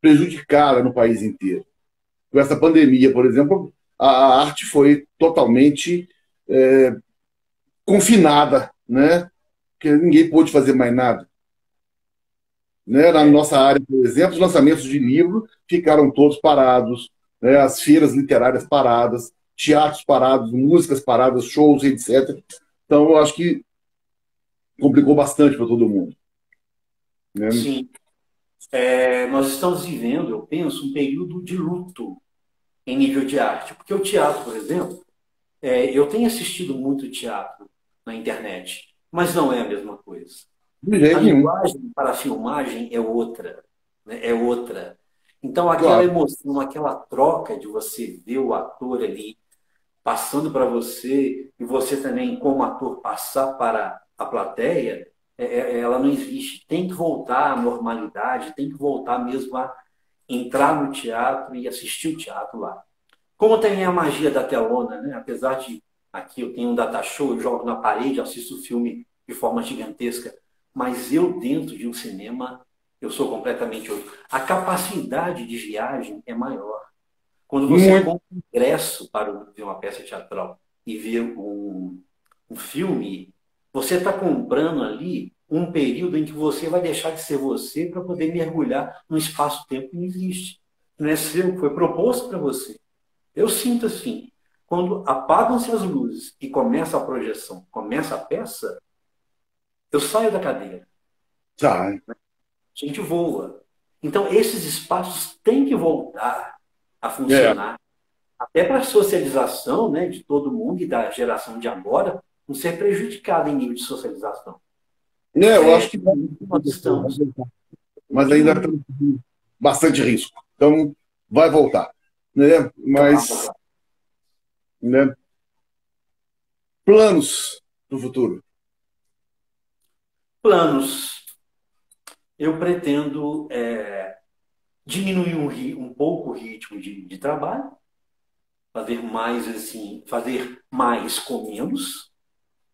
prejudicada no país inteiro. Com essa pandemia, por exemplo, a arte foi totalmente confinada, né? Porque ninguém pôde fazer mais nada. Né? Na nossa área, por exemplo, os lançamentos de livro ficaram todos parados, né? As feiras literárias paradas, teatros parados, músicas paradas, shows, etc. Então, eu acho que complicou bastante para todo mundo. Né? Sim. Nós estamos vivendo, eu penso, um período de luto em nível de arte. Porque o teatro, por exemplo, eu tenho assistido muito teatro na internet, mas não é a mesma coisa. A linguagem para a filmagem é outra. Né? É outra. Então, aquela claro. emoção, aquela troca de você ver o ator ali passando para você e você também, como ator, passar para a plateia, ela não existe. Tem que voltar à normalidade, tem que voltar mesmo a entrar no teatro e assistir o teatro lá. Como tem a magia da telona, né? Apesar de aqui eu tenho um data show, eu jogo na parede, assisto o filme de forma gigantesca, mas eu dentro de um cinema, eu sou completamente outro. A capacidade de viagem é maior. Quando você Muito. compra um ingresso para ver uma peça teatral e ver um filme, você está comprando ali um período em que você vai deixar de ser você para poder mergulhar num espaço-tempo que não existe. Não é seu, foi proposto para você. Eu sinto assim, quando apagam-se as luzes e começa a projeção, começa a peça, eu saio da cadeira, Tá. a gente voa. Então, esses espaços têm que voltar a É. funcionar, até para a socialização, né, de todo mundo e da geração de agora, não ser prejudicada em nível de socialização. É, eu acho É, que nós estamos. mas ainda Digo, tem bastante risco. Então, vai voltar. Né? Mas, claro, né? Planos para o futuro. planos. Eu pretendo diminuir um pouco o ritmo de trabalho, fazer mais assim, fazer mais com menos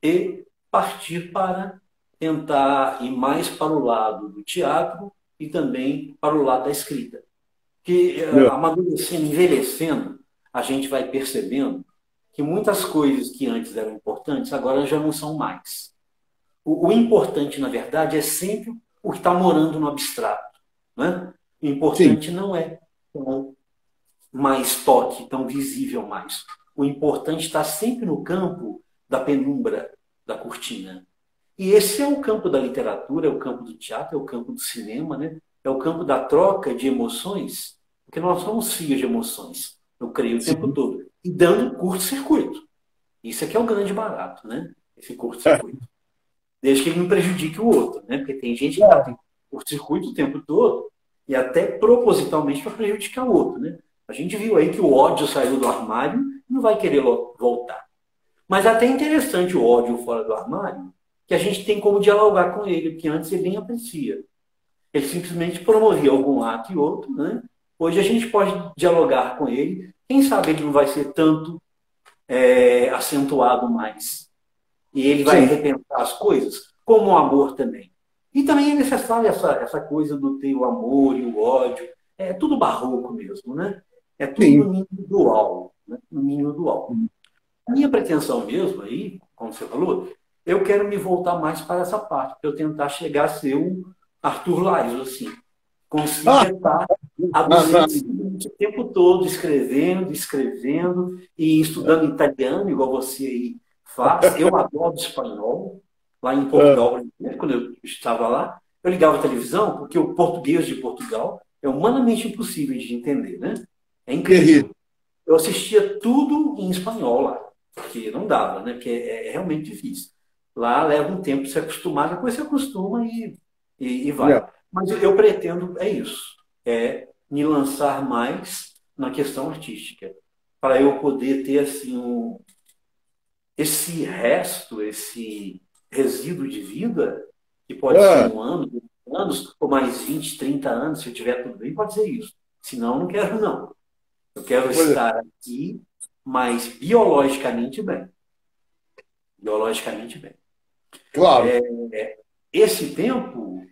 e partir para tentar ir mais para o lado do teatro e também para o lado da escrita. Que É. amadurecendo, envelhecendo, a gente vai percebendo que muitas coisas que antes eram importantes agora já não são mais. O importante, na verdade, é sempre o que está morando no abstrato. Né? O Sim, importante não é tão mais toque, tão visível mais. O importante está sempre no campo da penumbra, da cortina. E esse é o campo da literatura, é o campo do teatro, é o campo do cinema, né? É o campo da troca de emoções, porque nós somos filhos de emoções, eu creio o tempo sim. todo, e dando curto-circuito. Isso aqui é o grande barato, né? Esse curto-circuito. Desde que ele não prejudique o outro, né? Porque tem gente que está É, tendo curto-circuito o tempo todo e até propositalmente para prejudicar o outro, né? A gente viu aí que o ódio saiu do armário e não vai querer voltar. Mas é até interessante o ódio fora do armário, que a gente tem como dialogar com ele, porque antes ele nem aprecia. Ele simplesmente promovia algum ato e outro, né? Hoje a gente pode dialogar com ele. Quem sabe ele não vai ser tanto acentuado mais. E ele vai sim, repensar as coisas, como o amor também. E também é necessária essa coisa do ter o amor e o ódio. É tudo barroco mesmo, né? É tudo no sim. mínimo dual. Né? No mínimo dual. A minha pretensão mesmo aí, como você falou, eu quero me voltar mais para essa parte, para eu tentar chegar a ser um Arthur Laís, assim. Ah, Consiga estar a ah, ah, 220 o tempo todo escrevendo, escrevendo e estudando italiano, igual você aí faz. Eu adoro espanhol. Lá em ah, Portugal, quando eu estava lá, eu ligava a televisão, porque o português de Portugal é humanamente impossível de entender, né? É terrível. incrível. Eu assistia tudo em espanhol lá, porque não dava, né? Porque é realmente difícil. Lá leva um tempo para se acostumar, depois se acostuma e É. vai. Mas eu pretendo, é isso, é me lançar mais na questão artística, para eu poder ter assim esse resto, esse resíduo de vida, que pode ser Ah, 1 ano, 2 anos, ou mais 20, 30 anos, se eu tiver tudo bem, pode ser isso. Senão, eu não quero, não. Eu quero pois é, estar aqui, mas biologicamente bem. Biologicamente bem. claro. Esse tempo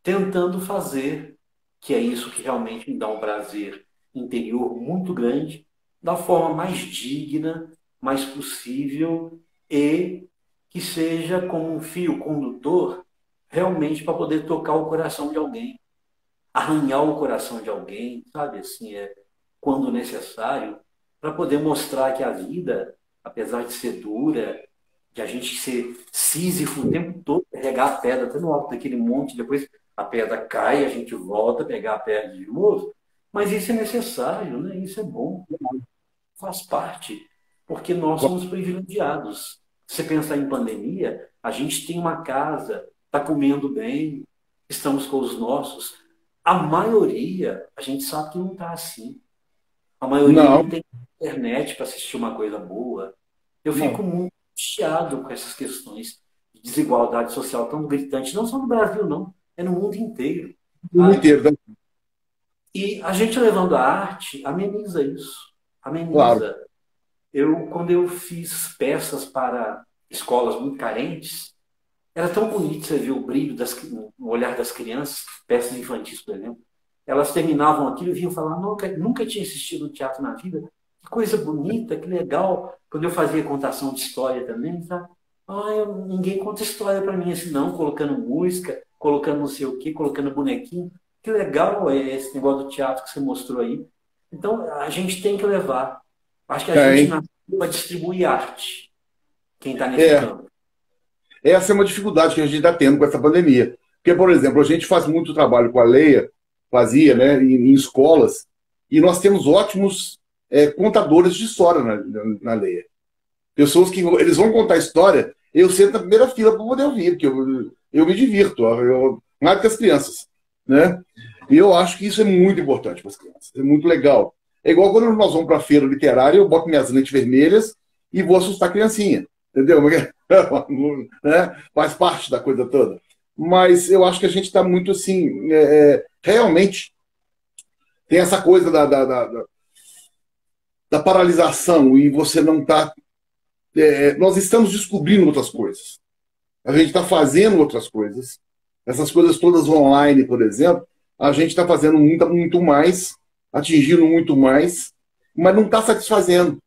tentando fazer, que é isso que realmente me dá um prazer interior muito grande, da forma mais digna, mais possível e que seja como um fio condutor realmente para poder tocar o coração de alguém, arranhar o coração de alguém, sabe assim, quando necessário, para poder mostrar que a vida, apesar de ser dura, de a gente ser sísifo o tempo todo, carregar a pedra até no alto daquele monte, depois a pedra cai, a gente volta a pegar a pedra de novo, mas isso é necessário, né? Isso é bom, faz parte, porque nós somos privilegiados. Se você pensar em pandemia, a gente tem uma casa, está comendo bem, estamos com os nossos. A maioria, a gente sabe que não está assim. A maioria Não, não tem internet para assistir uma coisa boa. Eu fico não. muito chateado com essas questões de desigualdade social tão gritante, não só no Brasil, não, é no mundo inteiro. O mundo Sabe? inteiro, né? E a gente levando a arte ameniza isso, Claro. ameniza. Quando eu fiz peças para escolas muito carentes, era tão bonito você ver o brilho no olhar das crianças, peças infantis, por exemplo. Elas terminavam aquilo e vinham falar: nunca tinha assistido teatro na vida. Que coisa bonita, que legal. Quando eu fazia contação de história também, sabe? Ninguém conta história para mim assim, não, colocando música, colocando não sei o quê, colocando bonequinho. Que legal é esse negócio do teatro que você mostrou aí. Então, a gente tem que levar. Acho que a gente Tem. nasceu para distribuir arte, quem está nesse É, campo. essa é uma dificuldade que a gente está tendo com essa pandemia. Porque, por exemplo, a gente faz muito trabalho com a Leia, fazia, né, em escolas, e nós temos ótimos contadores de história na Leia. Pessoas que eles vão contar história, eu sento na primeira fila para poder ouvir, porque eu me divirto, mais do que as crianças. Né? E eu acho que isso é muito importante para as crianças, é muito legal. É igual quando nós vamos para a feira literária, eu boto minhas lentes vermelhas e vou assustar a criancinha. Entendeu? Né? Faz parte da coisa toda. Mas eu acho que a gente está muito assim. Realmente tem essa coisa da paralisação e você não está. Nós estamos descobrindo outras coisas. A gente está fazendo outras coisas. Essas coisas todas online, por exemplo, a gente está fazendo muito mais, atingindo muito mais, mas não está satisfazendo.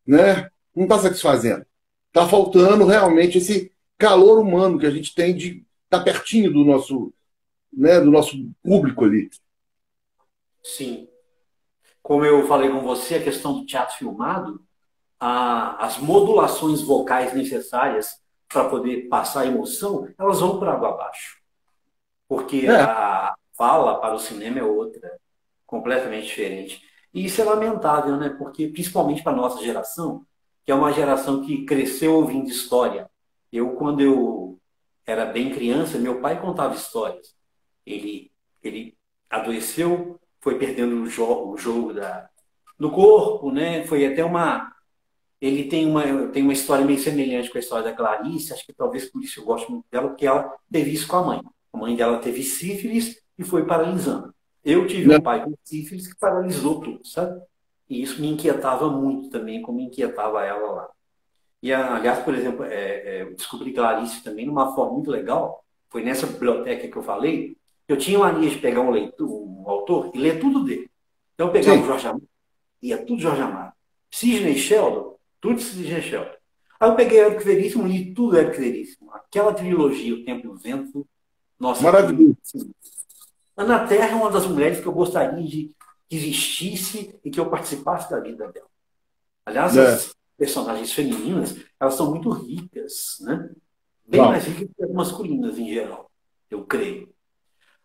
Né? Não está satisfazendo. Está faltando realmente esse calor humano que a gente tem de estar pertinho do nosso público ali. Sim. Como eu falei com você, a questão do teatro filmado, as modulações vocais necessárias para poder passar a emoção, elas vão por água abaixo. Porque É, a fala para o cinema é outra, completamente diferente. E isso é lamentável, né? Porque, principalmente para a nossa geração, que é uma geração que cresceu ouvindo história. Quando eu era bem criança, meu pai contava histórias. Ele adoeceu, foi perdendo o jogo do corpo, né? Foi até uma ele tem uma história meio semelhante com a história da Clarice, acho que talvez por isso eu gosto muito dela, porque ela teve isso com a mãe. A mãe dela teve sífilis e foi paralisando. Eu tive né? um pai com sífilis que paralisou tudo, sabe? E isso me inquietava muito também, como inquietava ela lá. Aliás, por exemplo, eu descobri Clarice também numa forma muito legal. Foi nessa biblioteca que eu falei. Eu tinha mania de pegar um autor e ler tudo dele. Então eu pegava o Sim, Jorge Amado, ia tudo Jorge Amado. Sidney Sheldon, tudo Sidney Sheldon. Aí eu peguei Érico Veríssimo, li tudo Érico Veríssimo. Aquela trilogia, O Tempo e o Vento, nossa, aquilo. maravilhoso. Assim, Ana Terra é uma das mulheres que eu gostaria de que existisse e que eu participasse da vida dela. Aliás, Né? as personagens femininas, elas são muito ricas, né? Bem Bom, mais ricas que as masculinas em geral, eu creio.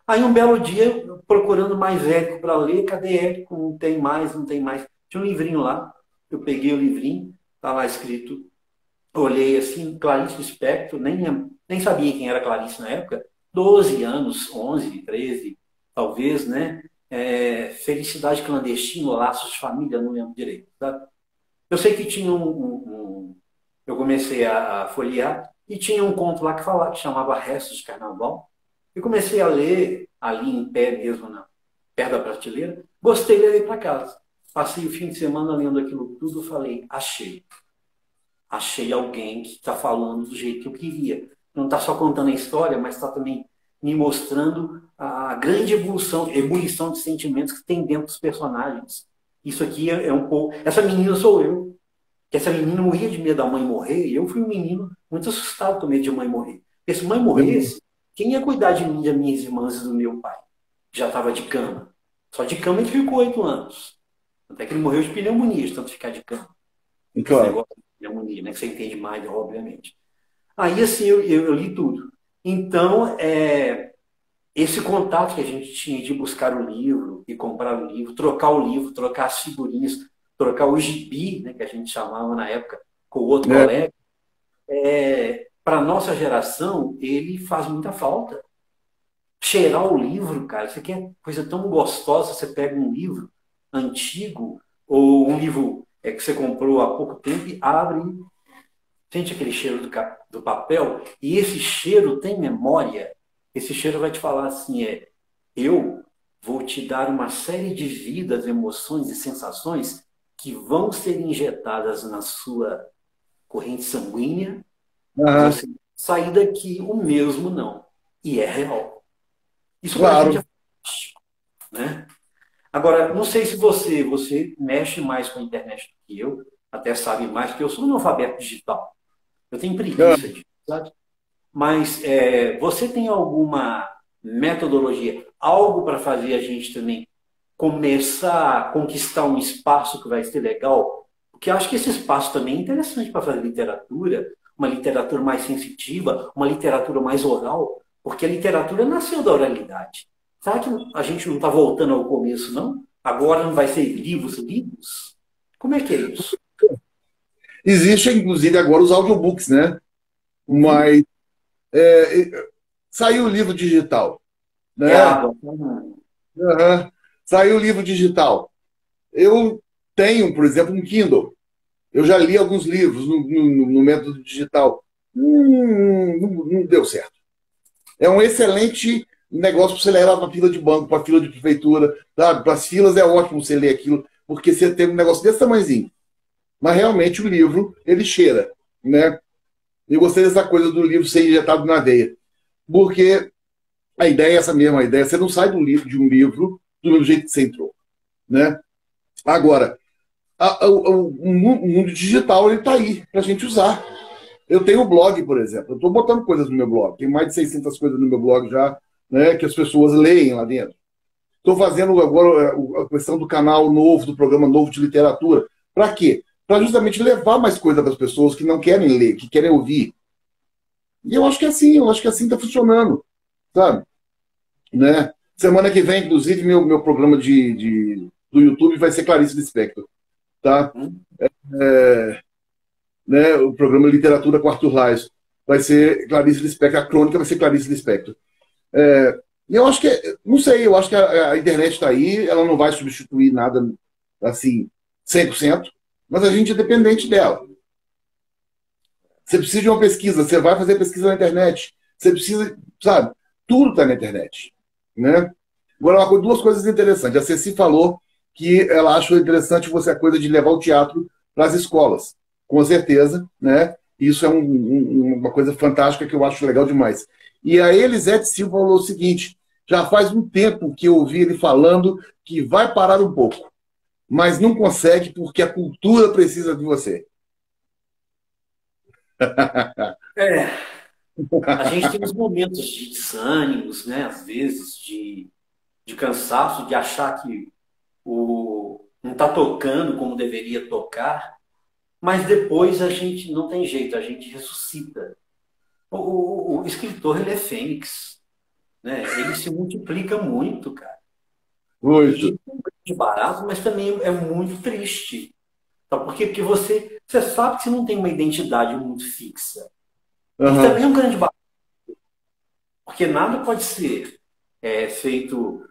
Aí um belo dia, eu procurando mais Érico para ler, cadê Érico? Não tem mais, não tem mais. Tinha um livrinho lá, eu peguei o livrinho, tá lá escrito, olhei assim, Clarice Lispector, nem sabia quem era Clarice na época, 12 anos, 11, 13, talvez, né? Felicidade Clandestina, Laços de Família, não lembro direito, sabe? Eu sei que tinha eu comecei a folhear e tinha um conto lá que chamava Restos de Carnaval. E comecei a ler ali em pé mesmo, perto da prateleira. Gostei de ler para casa. Passei o fim de semana lendo aquilo tudo, falei, achei. Achei alguém que está falando do jeito que eu queria. Não está só contando a história, mas está também me mostrando a grande ebulição de sentimentos que tem dentro dos personagens. Isso aqui é um pouco. Essa menina sou eu. Que essa menina morria de medo da mãe morrer, e eu fui um menino muito assustado com medo de mãe morrer. Porque se mãe morresse, quem ia cuidar de mim, das minhas irmãs e do meu pai? Que já estava de cama. Só de cama ele ficou 8 anos. Até que ele morreu de pneumonia, de tanto ficar de cama. Esse claro. negócio de pneumonia, né? Que você entende mais, obviamente. Aí, assim, eu li tudo. Então, esse contato que a gente tinha de buscar o livro e comprar o livro, trocar as figurinhas, trocar o gibi, né, que a gente chamava na época, com o outro Né? colega, para a nossa geração, ele faz muita falta. cheirar o livro, cara. Isso aqui é coisa tão gostosa. Você pega um livro antigo ou um livro que você comprou há pouco tempo e abre, sente aquele cheiro do papel e esse cheiro tem memória. Esse cheiro vai te falar assim, eu vou te dar uma série de vidas, emoções e sensações que vão ser injetadas na sua corrente sanguínea e Aham, você sair daqui o mesmo não. E é real. Isso para a gente é claro. fantástico, né? Agora, não sei se você mexe mais com a internet do que eu, até sabe mais, porque eu sou um analfabeto digital. Eu tenho Ah, preguiça disso, sabe? Mas você tem alguma metodologia, algo para fazer a gente também começar a conquistar um espaço que vai ser legal? Porque eu acho que esse espaço também é interessante para fazer literatura, uma literatura mais sensitiva, uma literatura mais oral, porque a literatura nasceu da oralidade. Será que a gente não está voltando ao começo, não? Agora não vai ser livros lidos? Como é que é isso? Existem, inclusive, agora os audiobooks, né? Uhum. Mas saiu o livro digital, É né? água. Aham. Saiu o livro digital. Eu tenho, por exemplo, um Kindle. Eu já li alguns livros no método digital. Não deu certo. É um excelente negócio para você levar para fila de banco, para fila de prefeitura, sabe? Para as filas é ótimo você ler aquilo, porque você tem um negócio desse tamanhozinho. Mas realmente o livro, ele cheira, né? Eu gostei dessa coisa do livro ser injetado na veia. Porque a ideia é essa mesma ideia. Você não sai de um livro do mesmo jeito que você entrou, né? Agora, o mundo digital ele está aí para a gente usar. Eu tenho um blog, por exemplo. Eu estou botando coisas no meu blog. Tem mais de 600 coisas no meu blog já, né, que as pessoas leem lá dentro. Estou fazendo agora a questão do canal novo, do programa novo de literatura. Para quê? Para justamente levar mais coisa para as pessoas que não querem ler, que querem ouvir. E eu acho que assim está funcionando, sabe? Né? Semana que vem, inclusive, meu programa do YouTube vai ser Clarice Lispector, tá? Hum? É, né? O programa Literatura com Arthur Lais vai ser Clarice Lispector, a crônica vai ser Clarice Lispector. E eu acho que, não sei, eu acho que a internet está aí, ela não vai substituir nada, assim, 100%, mas a gente é dependente dela. Você precisa de uma pesquisa, você vai fazer pesquisa na internet, você precisa, sabe, tudo está na internet, né? Agora, duas coisas interessantes. A Ceci falou que ela achou interessante você a coisa de levar o teatro para as escolas. Com certeza, né? Isso é uma coisa fantástica que eu acho legal demais. E a Elisete Silva falou o seguinte: já faz um tempo que eu ouvi ele falando que vai parar um pouco, mas não consegue porque a cultura precisa de você. É, a gente tem uns momentos de desânimos, né? Às vezes, de cansaço, de achar que não está tocando como deveria tocar, mas depois a gente não tem jeito, a gente ressuscita. O escritor, ele é fênix, né? Ele se multiplica muito, cara. E Muito. é um grande barato, mas também é muito triste. Tá? Porque você sabe que você não tem uma identidade muito fixa. E também Uhum. é um grande barato, porque nada pode ser feito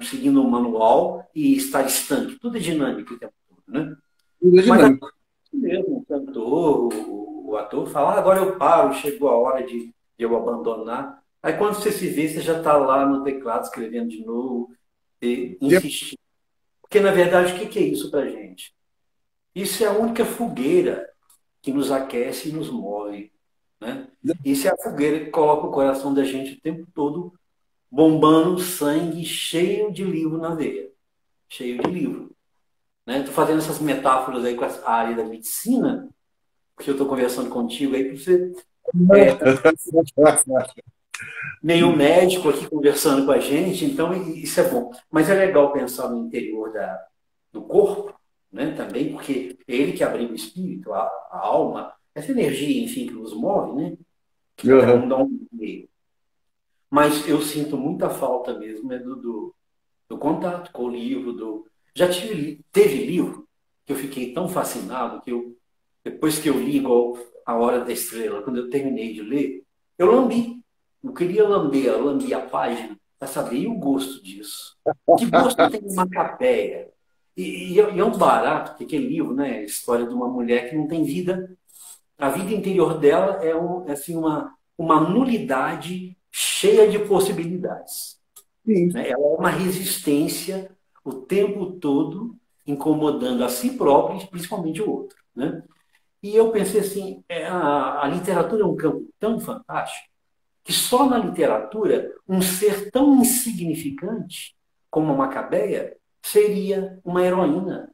seguindo um manual e estar estanque. Tudo é dinâmico o tempo todo, né? Tudo é Mas assim dinâmico. mesmo, o cantor, o ator fala, agora eu paro, chegou a hora de eu abandonar. Aí quando você se vê, você já está lá no teclado escrevendo de novo, e insistindo. Porque, na verdade, o que é isso para a gente? Isso é a única fogueira que nos aquece e nos move. Né? Isso é a fogueira que coloca o coração da gente o tempo todo bombando sangue, cheio de livro na veia. Cheio de livro. Né? Estou fazendo essas metáforas aí com a área da medicina, porque eu estou conversando contigo aí, para você nenhum médico aqui conversando com a gente, então isso é bom. Mas é legal pensar no interior do corpo, né, também, porque é ele que abriga o espírito, a alma, essa energia, enfim, que nos move, né? Cada um Uhum. dá um meio. Mas eu sinto muita falta mesmo do contato com o livro. Teve livro que eu fiquei tão fascinado que depois que eu li igual A Hora da Estrela, quando eu terminei de ler, eu lambi. Eu queria lamber, eu lambi a página. para saber e o gosto disso. Que gosto tem uma Macabéia? E é um barato, porque aquele livro, né, é a história de uma mulher que não tem vida. A vida interior dela é assim, uma nulidade cheia de possibilidades. Sim. Né? Ela é uma resistência o tempo todo, incomodando a si própria e principalmente o outro. Né? E eu pensei assim, a literatura é um campo tão fantástico que só na literatura um ser tão insignificante como a Macabeia seria uma heroína.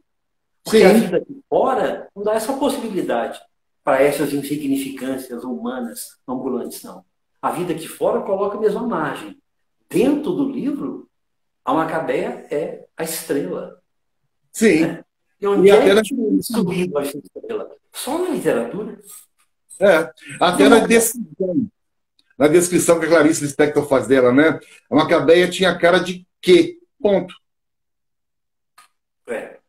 Porque a Sim. vida aqui fora não dá essa possibilidade para essas insignificâncias humanas ambulantes, não. A vida aqui fora coloca a mesma margem. Dentro do livro, a Macabeia é a estrela. Sim. Né? E E onde até é na, que tinha subido essa estrela? Só na literatura. é, até na descrição que a Clarice Lispector faz dela, né? A Macabeia tinha cara de quê? Ponto. É,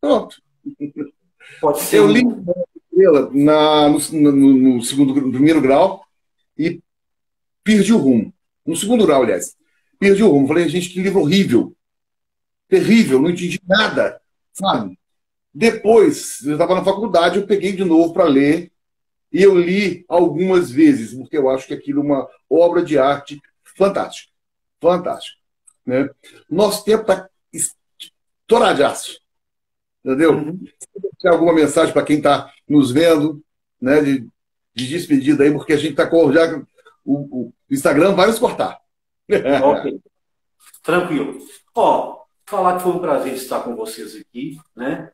Pronto. pode ser Eu li um. ela no segundo, no primeiro grau e perdi o rumo. No segundo grau, aliás. Perdi o rumo. Falei, gente, que livro horrível. Terrível, não entendi nada. Sabe? Depois, eu estava na faculdade, eu peguei de novo para ler e eu li algumas vezes, porque eu acho que aquilo é uma obra de arte fantástica. Fantástica. Né? Nosso tempo está estouradaço. Entendeu? Uhum. Tem alguma mensagem para quem está nos vendo, né, de despedida aí, porque a gente está com já o Instagram vai nos cortar. Ok, tranquilo. Ó, falar que foi um prazer estar com vocês aqui, né?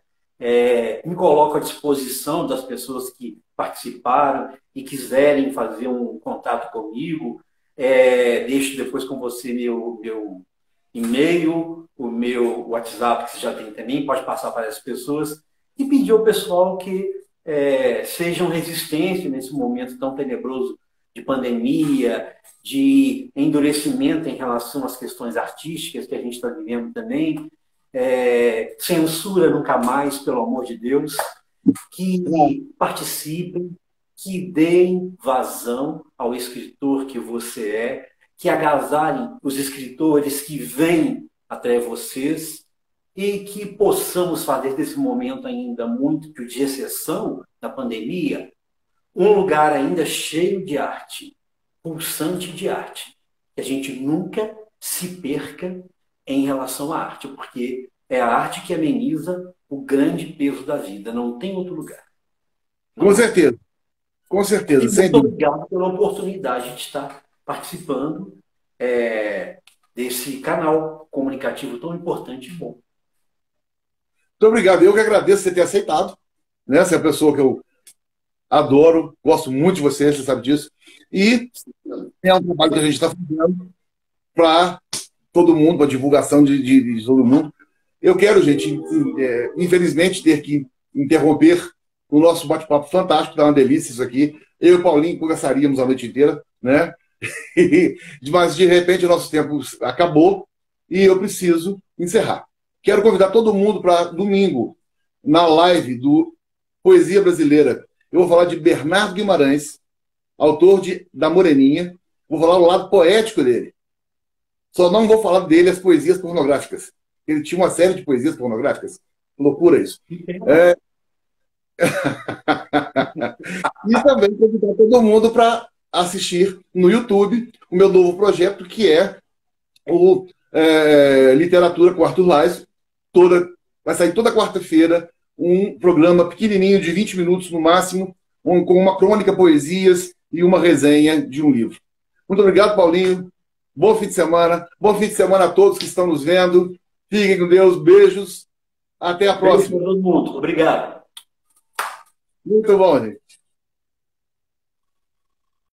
Me coloco à disposição das pessoas que participaram e quiserem fazer um contato comigo. Deixo depois com você meu e-mail, o meu WhatsApp, que você já tem também, pode passar para as pessoas, e pedir ao pessoal que sejam resistentes nesse momento tão tenebroso de pandemia, de endurecimento em relação às questões artísticas que a gente está vivendo também. Censura nunca mais, pelo amor de Deus, que participem, que deem vazão ao escritor que você que agasalhem os escritores que vêm até vocês e que possamos fazer desse momento ainda muito de exceção da pandemia um lugar ainda cheio de arte, pulsante de arte, que a gente nunca se perca em relação à arte, porque é a arte que ameniza o grande peso da vida, não tem outro lugar. Com Não é? certeza, com E certeza, sem muito dúvida. obrigado pela oportunidade de estar participando desse canal comunicativo tão importante e bom. Muito obrigado. Eu que agradeço você ter aceitado. Né? Você é a pessoa que eu adoro, gosto muito de você, você sabe disso. E é um trabalho que a gente está fazendo para todo mundo, para divulgação de todo mundo. Eu quero, gente, infelizmente, ter que interromper o nosso bate-papo fantástico, tá uma delícia isso aqui. Eu e o Paulinho conversaríamos a noite inteira, né? Mas, de repente, o nosso tempo acabou e eu preciso encerrar. Quero convidar todo mundo para domingo, na live do Poesia Brasileira. Eu vou falar de Bernardo Guimarães, autor da Moreninha. Vou falar o lado poético dele. Só não vou falar dele as poesias pornográficas. Ele tinha uma série de poesias pornográficas. Loucura isso. E também convidar todo mundo para assistir no YouTube o meu novo projeto, que é o Literatura com Arthur Lais. Vai sair toda quarta-feira um programa pequenininho de 20 minutos no máximo, com uma crônica, poesias e uma resenha de um livro. Muito obrigado, Paulinho. Bom fim de semana. Bom fim de semana a todos que estão nos vendo. Fiquem com Deus. Beijos. Até a próxima. Beijo para todo mundo. Obrigado. Muito bom, gente.